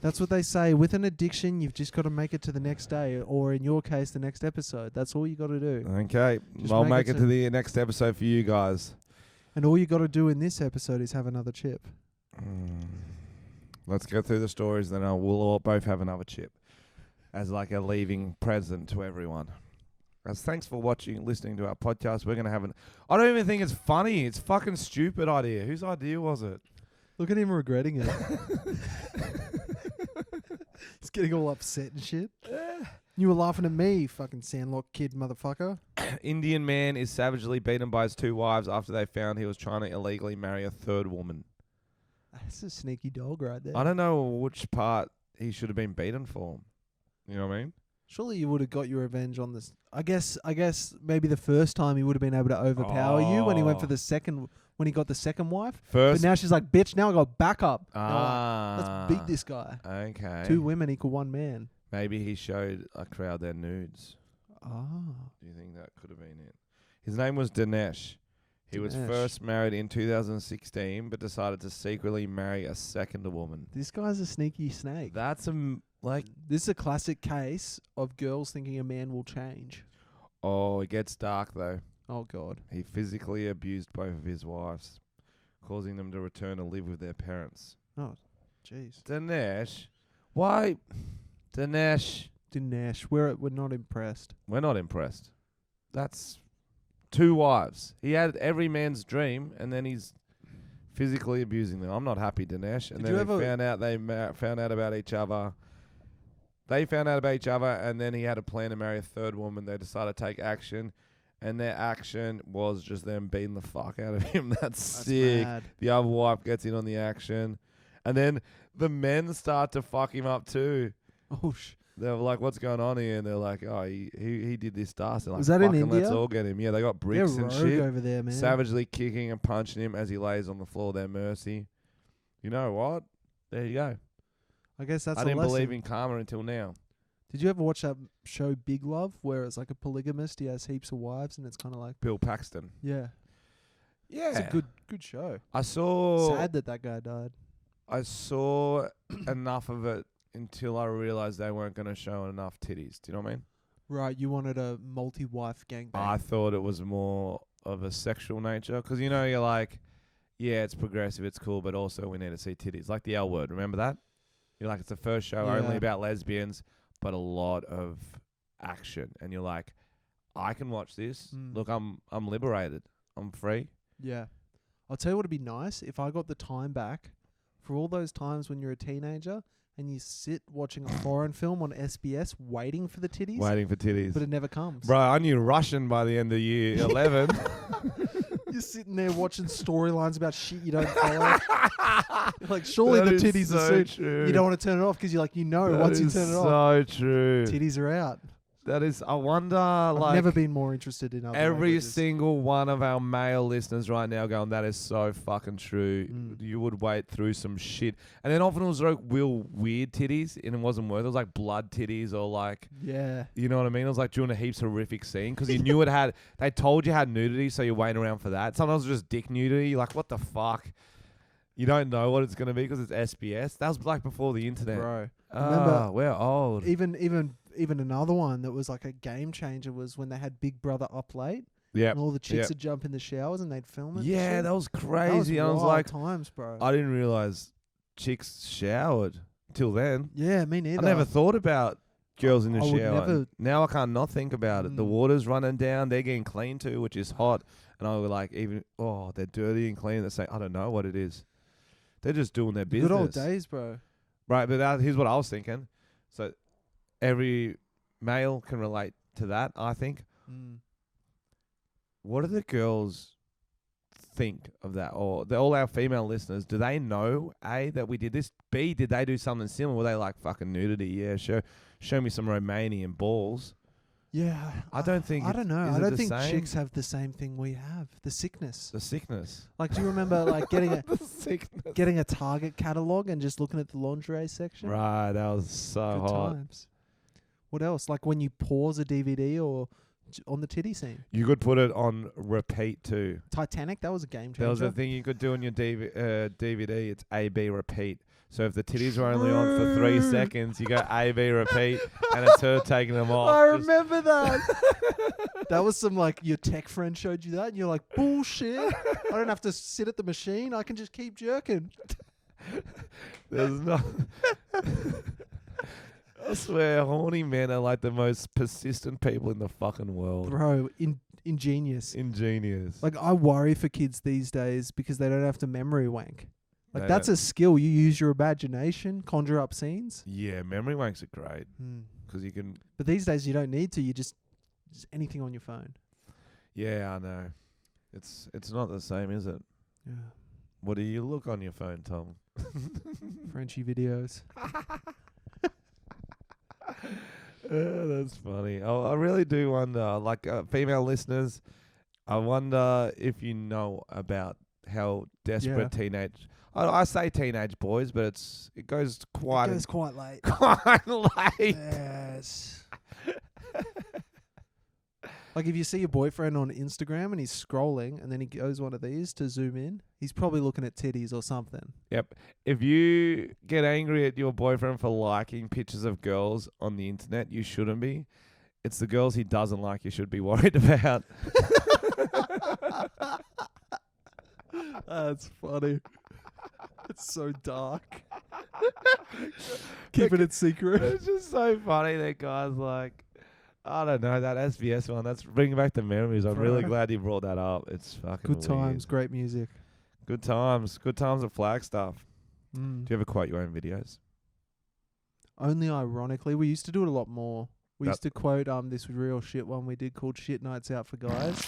That's what they say. With an addiction, you've just got to make it to the next day, or in your case, the next episode. That's all you got to do. Okay. Just I'll make make it it to the next episode for you guys. And all you got to do in this episode is have another chip. Let's go through the stories, then we'll all both have another chip as like a leaving present to everyone. As thanks for watching, listening to our podcast. We're going to have I don't even think it's funny. It's fucking stupid idea. Whose idea was it? Look at him regretting it. He's getting all upset and shit. You were laughing at me, fucking Sandlot kid motherfucker. Indian man is savagely beaten by his 2 wives after they found he was trying to illegally marry a 3rd woman. That's a sneaky dog right there. I don't know which part he should have been beaten for. You know what I mean? Surely you would have got your revenge on this. I guess maybe the first time he would have been able to overpower you when he went for the second, when he got the second wife. First. But now she's like, bitch, now I got backup. Ah. Let's beat this guy. Okay. 2 women equal 1 man. Maybe he showed a crowd their nudes. Ah. Do you think that could have been it? His name was Dinesh. He was Dinesh. first married in 2016, but decided to secretly marry a 2nd woman. This guy's a sneaky snake. That's This is a classic case of girls thinking a man will change. Oh, it gets dark though. Oh, God. He physically abused both of his wives, causing them to return to live with their parents. Oh, jeez. Dinesh? Why? Dinesh. Dinesh, we're not impressed. We're not impressed. That's 2 wives. He had every man's dream, and then he's physically abusing them. I'm not happy, Dinesh. And Did then you they ever- found out found out about each other. They found out about each other, and then he had a plan to marry a 3rd woman. They decided to take action, and their action was just them beating the fuck out of him. That's sick. Mad. The other wife gets in on the action, and then the men start to fuck him up too. Oh, They were like, "What's going on here?" And they're like, "Oh, he did this to us." They're like, Was that in "Fucking let's India? all get him." Yeah, they got They're bricks and rogue shit, over there, man. savagely kicking and punching him as he lays on the floor. Their mercy. You know what? There you go. I guess that's I a didn't lesson. believe in karma until now. Did you ever watch that show Big Love, where it's like a polygamist, he has heaps of wives, and it's kind of like, Bill Paxton. yeah, Yeah, it's a good show. I saw. Sad that guy died. I saw enough of it until I realized they weren't going to show enough titties. Do you know what I mean? Right, you wanted a multi-wife gangbang. I thought it was more of a sexual nature because you're like, yeah, it's progressive, it's cool, but also we need to see titties. Like the L Word, remember that? You're like, it's the first show only about lesbians, but a lot of action, and you're like, I can watch this. Look, I'm liberated. I'm free. Yeah. I'll tell you what would be nice if I got the time back for all those times when you're a teenager and you sit watching a foreign film on SBS waiting for the titties. Waiting for titties. But it never comes. Bro, I knew Russian by the end of year 11. You're sitting there watching storylines about shit you don't follow. You're like, surely the titties are soon. True. You don't want to turn it off because you're like, once you turn it off, so true. titties are out. That is, I wonder, I've never been more interested in other every languages. single one of our male listeners right now going, that is so fucking true. You would wait through some shit. And then often it was like real weird titties and it wasn't worth it. It was like blood titties or like, yeah. You know what I mean? It was like during a heaps horrific scene because you knew it had, they told you had nudity, so you're waiting around for that. Sometimes it was just dick nudity. You're like, what the fuck? You don't know what it's going to be because it's SBS. That was like before the internet. Bro. Remember, we're old. Even another one that was like a game changer was when they had Big Brother Up Late. Yeah. And all the chicks would jump in the showers and they'd film it. Yeah, that was crazy. That was I was like, times, bro. I didn't realize chicks showered till then. Yeah, me neither. I never thought about girls in the I would shower. never- Now I can't not think about it. The water's running down. They're getting clean too, which is hot. And I was like, they're dirty and clean. They say, I don't know what it is. They're just doing their business. Good old days, bro. Right, but here's what I was thinking. So every male can relate to that, I think. What do the girls think of that? Or all our female listeners, do they know, A, that we did this? B, did they do something similar? Were they like, fucking nudity? Yeah, show me some Romanian balls. Yeah. I don't think I don't know. is I it don't the think same? chicks have the same thing we have. The sickness. The sickness. Like, do you remember like getting The sickness. getting a Target catalog and just looking at the lingerie section? Right, that was so Good hot. times. What else? Like when you pause a DVD or on the titty scene. You could put it on repeat too. Titanic, that was a game changer. There was a thing you could do on your DVD. It's A/B repeat. So if the titties were only on for 3 seconds, you go A/B repeat, and it's her taking them off. I remember that. That was some like your tech friend showed you that, and you're like, bullshit. I don't have to sit at the machine. I can just keep jerking. There's no. I swear, horny men are like the most persistent people in the fucking world. Bro, ingenious. Ingenious. Like, I worry for kids these days because they don't have to memory wank. Like, They that's don't. a skill. You use your imagination, conjure up scenes. Yeah, memory wanks are great because you can. But these days, you don't need to. You just anything on your phone. Yeah, I know. It's not the same, is it? Yeah. What do you look on your phone, Tom? Frenchy videos. That's funny. I really do wonder, like female listeners, I wonder if you know about how desperate teenage. I say teenage boys, but it goes quite late. quite late. Yes. Like if you see your boyfriend on Instagram and he's scrolling and then he goes one of these to zoom in, he's probably looking at titties or something. Yep. If you get angry at your boyfriend for liking pictures of girls on the internet, you shouldn't be. It's the girls he doesn't like you should be worried about. That's funny. It's so dark. Keeping it secret. It's just so funny that guys like, I don't know, that SBS one. That's bringing back the memories. I'm really glad you brought that up. It's fucking Good times, great music. Good times. Good times at Flagstaff. Mm. Do you ever quote your own videos? Only ironically, we used to do it a lot more. We used to quote this real shit one we did called Shit Nights Out for Guys.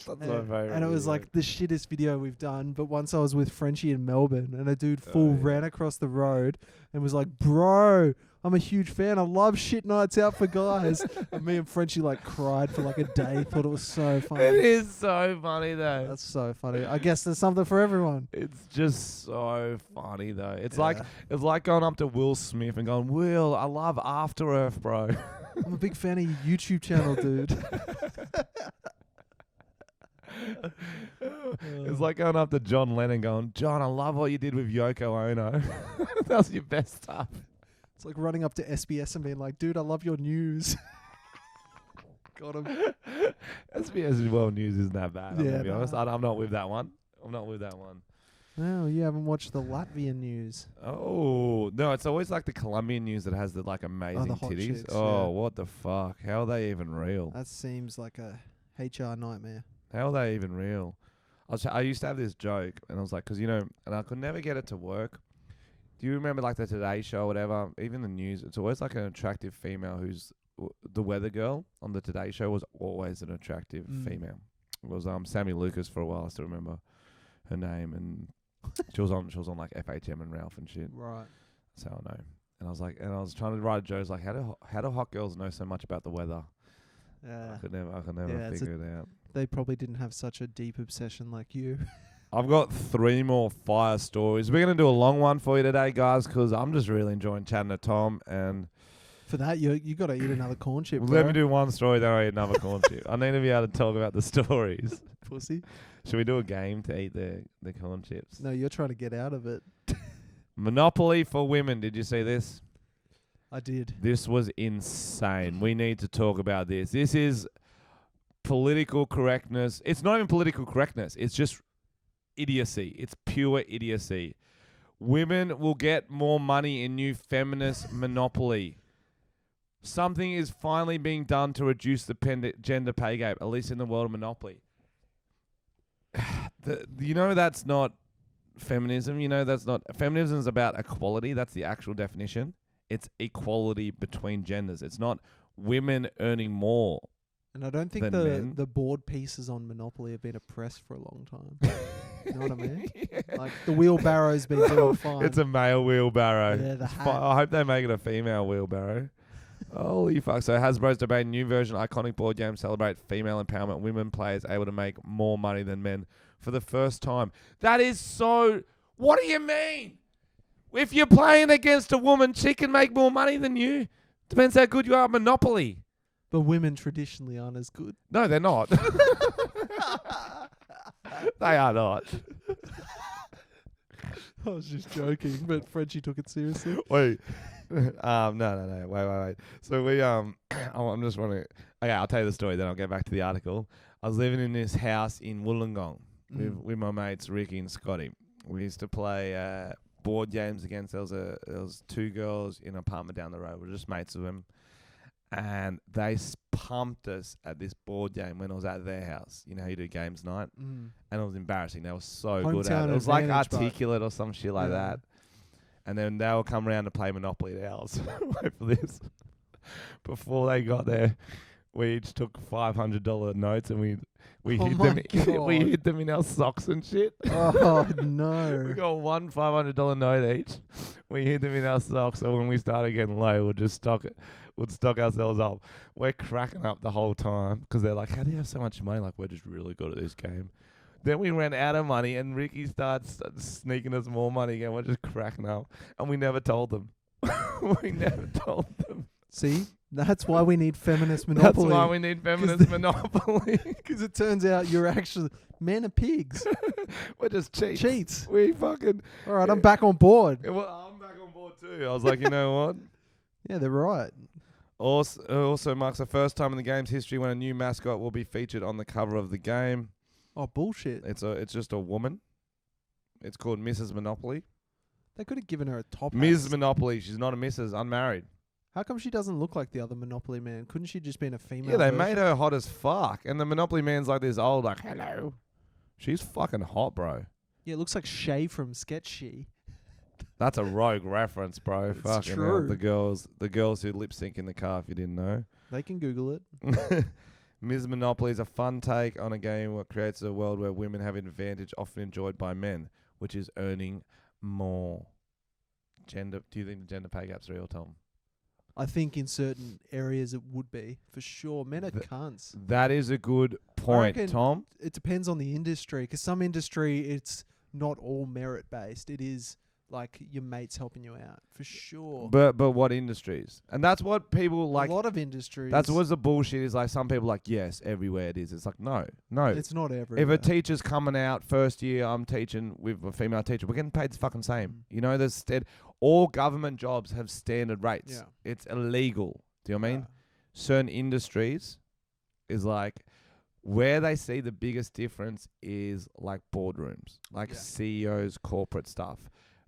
That's my favourite. And it was like the shittest video we've done. But once I was with Frenchy in Melbourne, and a dude ran across the road and was like, "Bro, I'm a huge fan. I love shit nights out for guys." And me and Frenchy like cried for like a day. Thought it was so funny. It is so funny though. That's so funny. I guess there's something for everyone. It's just so funny though. It's like going up to Will Smith and going, "Will, I love After Earth, bro." I'm a big fan of your YouTube channel, dude. It's like going up to John Lennon going, "John, I love what you did with Yoko Ono." That was your best stuff. It's like running up to SBS and being like, "Dude, I love your news." Got him. SBS World News isn't that bad, I'm Yeah, gonna be honest. I'm not with that one. No, you haven't watched the Latvian news. Oh, no, it's always like the Colombian news that has the like amazing the hot titties. chicks, Oh, yeah. what the fuck? How are they even real? That seems like a HR nightmare. How are they even real? I used to have this joke, and I was like, because, you know, and I could never get it to work. Do you remember like the Today Show or whatever? Even the news, it's always like an attractive female who's the weather girl on the Today Show was always an attractive female. It was Sammy Lucas for a while. I still remember her name, and she was on like FHM and Ralph and shit. Right. That's how I know. And I was like, and I was trying to write a joke like, how do hot girls know so much about the weather? I could never figure it out. They probably didn't have such a deep obsession like you. I've got 3 more fire stories. We're going to do a long one for you today, guys, because I'm just really enjoying chatting to Tom. And for that, you got to eat another corn chip. Well, bro. let me do one story, then I'll eat another corn chip. I need to be able to talk about the stories. Pussy. Should we do a game to eat the corn chips? No, you're trying to get out of it. Monopoly for women. Did you see this? I did. This was insane. We need to talk about this. This is political correctness. It's not even political correctness. It's just idiocy. It's pure idiocy. Women will get more money in new feminist monopoly. Something is finally being done to reduce the gender pay gap, at least in the world of Monopoly. You know that's not feminism. You know that's not... Feminism is about equality. That's the actual definition. It's equality between genders. It's not women earning more. And I don't think the board pieces on Monopoly have been oppressed for a long time. You know what I mean? Yeah. Like the wheelbarrow's been doing fine. It's a male wheelbarrow. Yeah, the hat. I hope they make it a female wheelbarrow. Holy fuck. So Hasbro's debating new version iconic board game celebrate female empowerment. Women players able to make more money than men for the first time. That is so... What do you mean? If you're playing against a woman, she can make more money than you. Depends how good you are at Monopoly. But women traditionally aren't as good. No, they're not. They are not. I was just joking, but Frenchy took it seriously. Wait. No. Wait. So we I'm just wondering. Okay, I'll tell you the story, then I'll get back to the article. I was living in this house in Wollongong with my mates Ricky and Scotty. We used to play board games against. There was 2 girls in an apartment down the road. We were just mates of them, and they pumped us at this board game when I was at their house. You know how you do games night, and it was embarrassing. They were so good at it. It was like Articulate or some shit like that. And then they will come around to play Monopoly at ours. Wait for this. Before they got there, we each took $500 notes and we hid them in our socks and shit. Oh no! We got one $500 note each. We hid them in our socks, so when we started getting low, we'd stock ourselves up. We're cracking up the whole time because they're like, "How do you have so much money?" Like, we're just really good at this game. Then we ran out of money, and Ricky starts sneaking us more money again. We're just cracking up, and we never told them. We never told them. See, that's why we need feminist monopoly. That's why we need feminist monopoly. Because it turns out you're actually men are pigs. We're just cheats. Cheats. We fucking. All right, I'm back on board. Yeah, well, I'm back on board too. I was like, you know what? Yeah, they're right. Also marks the first time in the game's history when a new mascot will be featured on the cover of the game. Oh, bullshit. It's just a woman. It's called Mrs. Monopoly. They could have given her a top hat. Ms. Monopoly. She's not a Mrs. Unmarried. How come she doesn't look like the other Monopoly man? Couldn't she just been a female? Yeah, they version? made her hot as fuck. And the Monopoly man's like this old, like, hello. She's fucking hot, bro. Yeah, it looks like Shay from Sketchy. That's a rogue reference, bro. It's Fucking true. hell. The girls who lip sync in the car, if you didn't know. They can Google it. Ms. Monopoly is a fun take on a game that creates a world where women have an advantage often enjoyed by men, which is earning more. Do you think the gender pay gap's real, Tom? I think in certain areas it would be, for sure. Men are cunts. That is a good point, Tom. It depends on the industry, because some industry, it's not all merit-based. It is like your mates helping you out, for sure. But what industries? And that's what people like. A lot of industries. That's what's the bullshit is like some people like, yes, everywhere it is. It's like, no. It's not everywhere. If a teacher's coming out first year, I'm teaching with a female teacher, we're getting paid the fucking same. You know, all government jobs have standard rates. Yeah. It's illegal. Do you know what I mean? Certain industries is like where they see the biggest difference is like boardrooms, like CEOs, corporate stuff.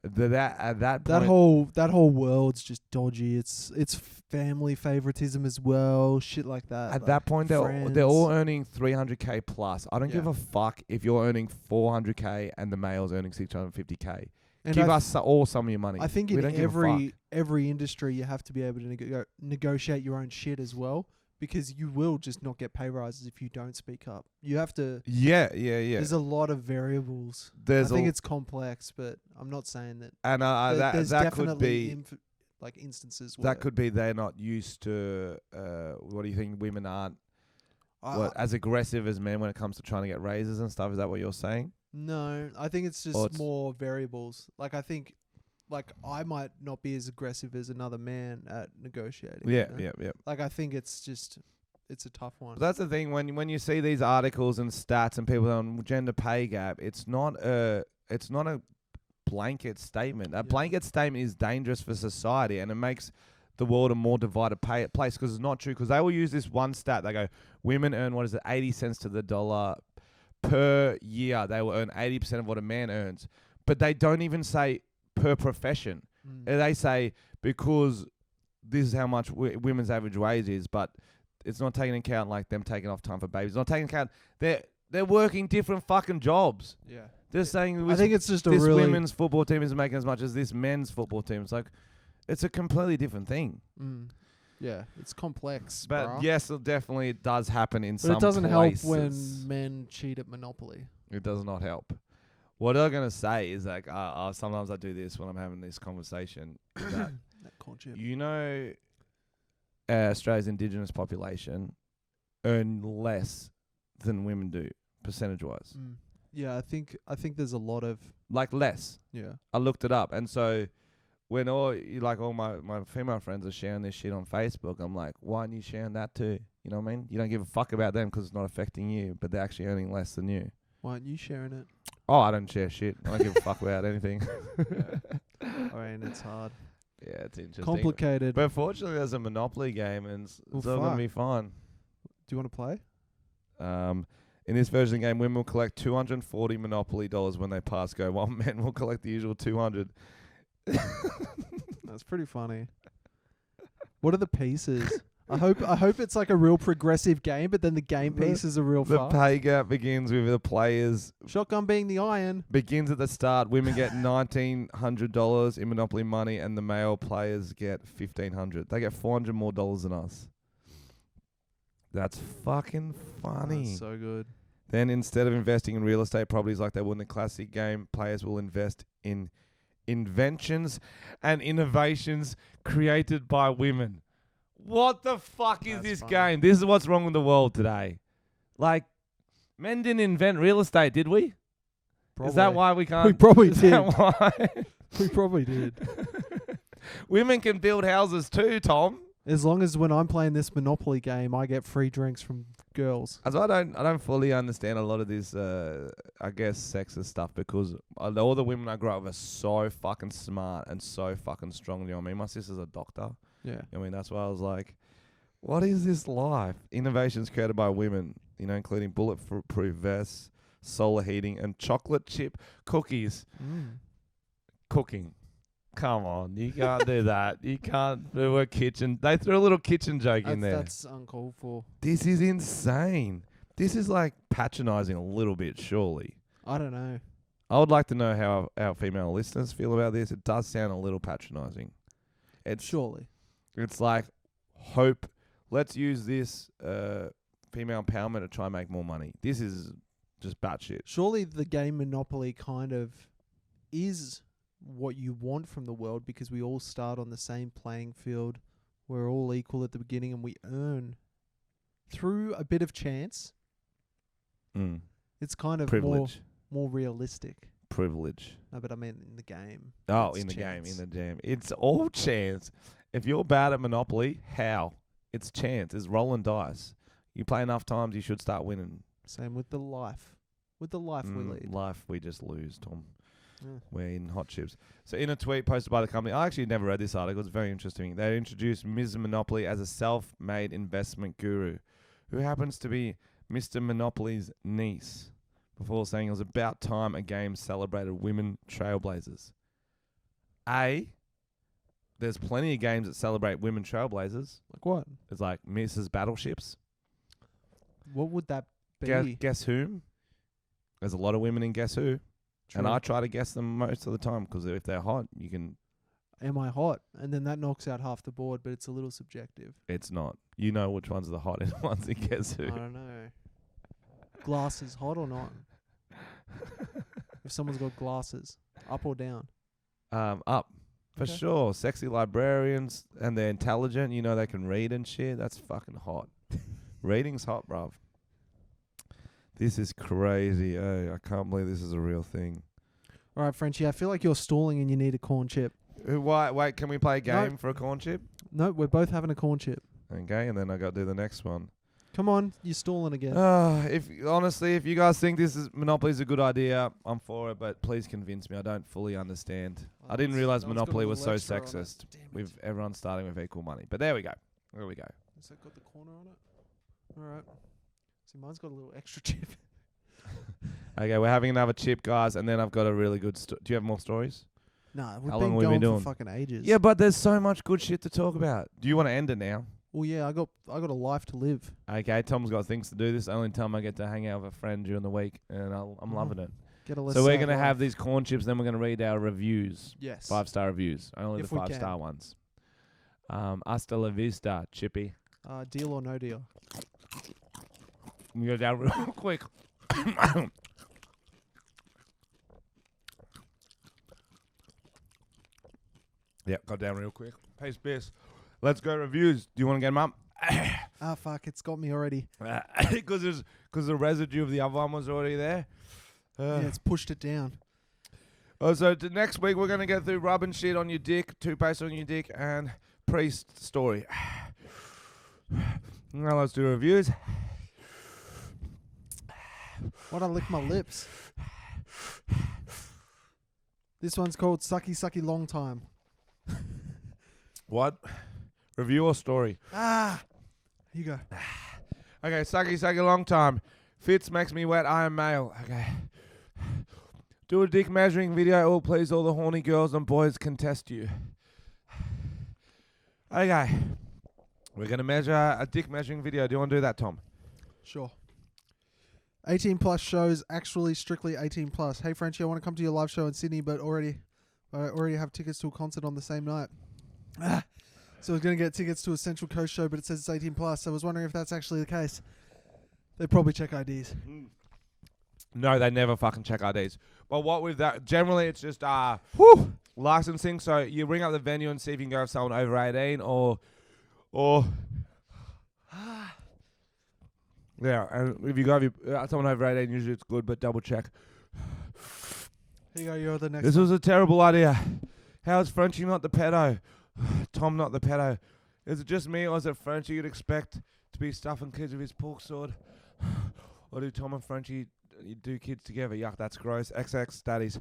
That whole world's just dodgy. It's family favoritism as well, shit like that. At that point, they're all earning 300k plus. I don't give a fuck if you're earning 400k and the male's earning 650k. And give us all some of your money. I think in every industry you have to be able to negotiate your own shit as well, because you will just not get pay rises if you don't speak up. You have to. Yeah. There's a lot of variables. I think it's complex, but I'm not saying that. And that could be like instances. That could be they're not used to. What do you think? Women aren't as aggressive as men when it comes to trying to get raises and stuff. Is that what you're saying? No, I think it's just more variables. Like I think, like I might not be as aggressive as another man at negotiating. Yeah. Like I think it's a tough one. But that's the thing when you see these articles and stats and people on gender pay gap, it's not a blanket statement. A blanket statement is dangerous for society, and it makes the world a more divided place because it's not true. Because they will use this one stat. They go, women earn 80 cents to the dollar per year. They will earn 80% of what a man earns, but they don't even say per profession. They say because this is how much women's average wage is, but it's not taking into account like them taking off time for babies. It's not taking into account they're working different fucking jobs. Yeah, they're saying I think it's just this women's football team is making as much as this men's football team. It's like it's a completely different thing. Yeah, it's complex. But yes, it definitely does happen in some places. But it doesn't help when men cheat at Monopoly. It does not help. What I'm going to say is like sometimes I do this when I'm having this conversation. That you know, Australia's Indigenous population earn less than women do, percentage-wise. Yeah, I think there's a lot of like less. Yeah, I looked it up, and so when all my female friends are sharing this shit on Facebook, I'm like, why aren't you sharing that too? You know what I mean? You don't give a fuck about them because it's not affecting you, but they're actually earning less than you. Why aren't you sharing it? Oh, I don't share shit. I don't give a fuck about anything. I mean, it's hard. Yeah, it's interesting. Complicated. But fortunately, there's a Monopoly game, and it's all going to be fine. Do you want to play? In this version of the game, women will collect 240 Monopoly dollars when they pass go, while men will collect the usual 200. That's pretty funny. What are the pieces? I hope it's like a real progressive game, but then the game pieces are real fast. The pay gap begins with the players. Shotgun being the iron. Begins at the start. Women get $1,900 in Monopoly money, and the male players get $1,500. They get $400 more than us. That's fucking funny. That's so good. Then instead of investing in real estate properties like they would in the classic game, players will invest in inventions and innovations created by women. What the fuck is this game? This is what's wrong with the world today. Like, men didn't invent real estate, did we? Probably. Is that why we can't? We probably did. Is that why? We probably did. Women can build houses too, Tom. As long as when I'm playing this Monopoly game, I get free drinks from girls. As I don't fully understand a lot of this, I guess, sexist stuff because all the women I grew up with are so fucking smart and so fucking strong. You know what I mean? My sister's a doctor. Yeah. I mean, that's why I was like, what is this life? Innovations created by women, including bulletproof vests, solar heating, and chocolate chip cookies. Cooking. Come on, you can't do that. You can't do a kitchen. They threw a little kitchen joke in there. That's uncalled for. This is insane. This is like patronizing a little bit, surely. I don't know. I would like to know how our female listeners feel about this. It does sound a little patronizing. Surely. It's like, let's use this female empowerment to try and make more money. This is just batshit. Surely the game Monopoly kind of is what you want from the world, because we all start on the same playing field. We're all equal at the beginning, and we earn through a bit of chance. It's kind of more realistic. Privilege. No, but I mean in the game. Oh, It's in the chance. game. In the jam. It's all chance. If you're bad at Monopoly, how? It's chance. It's rolling dice. You play enough times, you should start winning. Same with the life. With the life we lead. Life, we just lose, Tom. Yeah. We're in hot chips. So in a tweet posted by the company, I actually never read this article. It's very interesting. They introduced Ms. Monopoly as a self-made investment guru who happens to be Mr. Monopoly's niece, before saying it was about time a game celebrated women trailblazers. There's plenty of games that celebrate women trailblazers. Like what? It's like Mrs. Battleships. What would that be? Guess Who? There's a lot of women in Guess Who. True. And I try to guess them most of the time, because if they're hot, you can... Am I hot? And then that knocks out half the board, but it's a little subjective. It's not. You know which ones are the hottest ones in Guess Who. I don't know. Glasses hot or not? If someone's got glasses, up or down? Up. For Okay. sure. Sexy librarians, and they're intelligent. You know they can read and shit. That's fucking hot. Reading's hot, bruv. This is crazy. I can't believe this is a real thing. All right, Frenchy, I feel like you're stalling and you need a corn chip. Wait, can we play a game No. for a corn chip? No, we're both having a corn chip. Okay, and then I got to do the next one. Come on, you're stalling again. If you guys think Monopoly is a good idea, I'm for it, but please convince me. I don't fully understand. I didn't realize no one's got a Monopoly was so little extra on it. sexist. Damn it. With everyone starting with equal money. But there we go. There we go. Has that got the corner on it? All right. See, mine's got a little extra chip. Okay, we're having another chip, guys, and then I've got a really good do you have more stories? Nah, we've How been long have we going been for doing? fucking ages. Yeah, but there's so much good shit to talk about. Do you want to end it now? Well, yeah, I got a life to live. Okay, Tom's got things to do. This is the only time I get to hang out with a friend during the week, and I'm loving it. Get a less So we're sad going to life. have these corn chips, then we're going to read our reviews. Yes. 5-star reviews. Only If the we 5-star can. ones. Hasta la vista, Chippy. Deal or no deal? Let me go down real quick. Yep, got down real quick. Pace Beers. Let's go reviews. Do you want to get them up? Ah, fuck, it's got me already. Because the residue of the other one was already there. Yeah, it's pushed it down. So next week we're going to get through rubbing shit on your dick, toothpaste on your dick, and priest story. Now let's do reviews. Why'd I lick my lips? This one's called Sucky Sucky Long Time. What? Review or story? Ah! You go. Okay, sucky long time. Fits makes me wet, I am male. Okay. Do a dick measuring video, or please all the horny girls and boys contest you. Okay. We're going to measure a dick measuring video. Do you want to do that, Tom? Sure. 18 plus shows, actually strictly 18 plus. Hey, Frenchy, I want to come to your live show in Sydney, but I already have tickets to a concert on the same night. So I was going to get tickets to a Central Coast show, but it says it's 18 plus. So I was wondering if that's actually the case. They probably check IDs. No, they never fucking check IDs. But what with that, generally it's just licensing. So you ring up the venue and see if you can go with someone over 18 or yeah, and if you go with someone over 18, usually it's good, but double check. Here you go, you're the next This one. was a terrible idea. How is Frenchy not the pedo? Tom not the pedo. Is it just me, or is it Frenchy you'd expect to be stuffing kids with his pork sword? Or do Tom and Frenchy do kids together? Yuck, that's gross. XX daddies.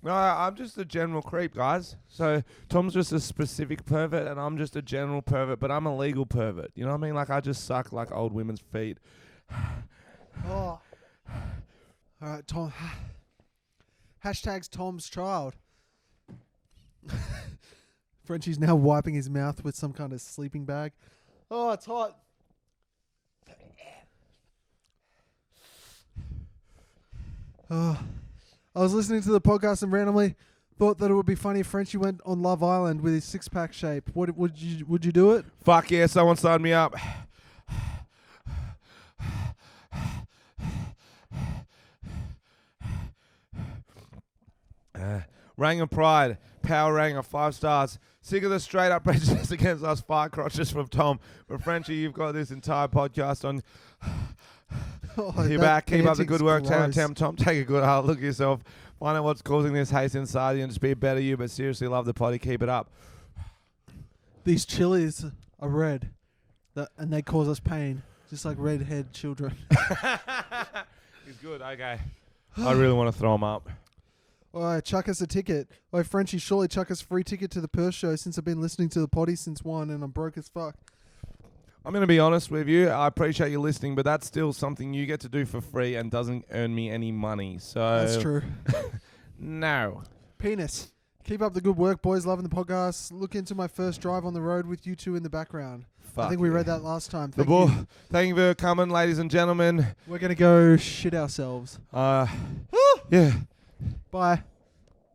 No, I'm just a general creep, guys. So Tom's just a specific pervert, and I'm just a general pervert, but I'm a legal pervert. You know what I mean? Like, I just suck like old women's feet. Oh. All right, Tom. Hashtags Tom's child. Frenchie's now wiping his mouth with some kind of sleeping bag. Oh, it's hot. Oh. I was listening to the podcast and randomly thought that it would be funny if Frenchie went on Love Island with his six-pack shape. Would you do it? Fuck yeah, someone sign me up. Rang of Pride, Power Ranger, 5 stars. Sick of the straight up prejudice against us fire crotches from Tom. But Frenchy, you've got this entire podcast on your back. Keep up the good work, Tom. Take a good hard look at yourself. Find out what's causing this hate inside you and just be a better you. But seriously, love the potty. Keep it up. These chilies are red, and they cause us pain, just like redhead children. He's good. Okay. I really want to throw him up. All right, chuck us a ticket. Oh, Frenchy, surely chuck us a free ticket to the Perth show since I've been listening to the potty since 1 and I'm broke as fuck. I'm going to be honest with you. I appreciate you listening, but that's still something you get to do for free and doesn't earn me any money. So that's true. No. Penis. Keep up the good work, boys. Loving the podcast. Look into my first drive on the road with you two in the background. I think we read that last time. Thank you. Thank you for coming, ladies and gentlemen. We're going to go shit ourselves. Yeah. Bye.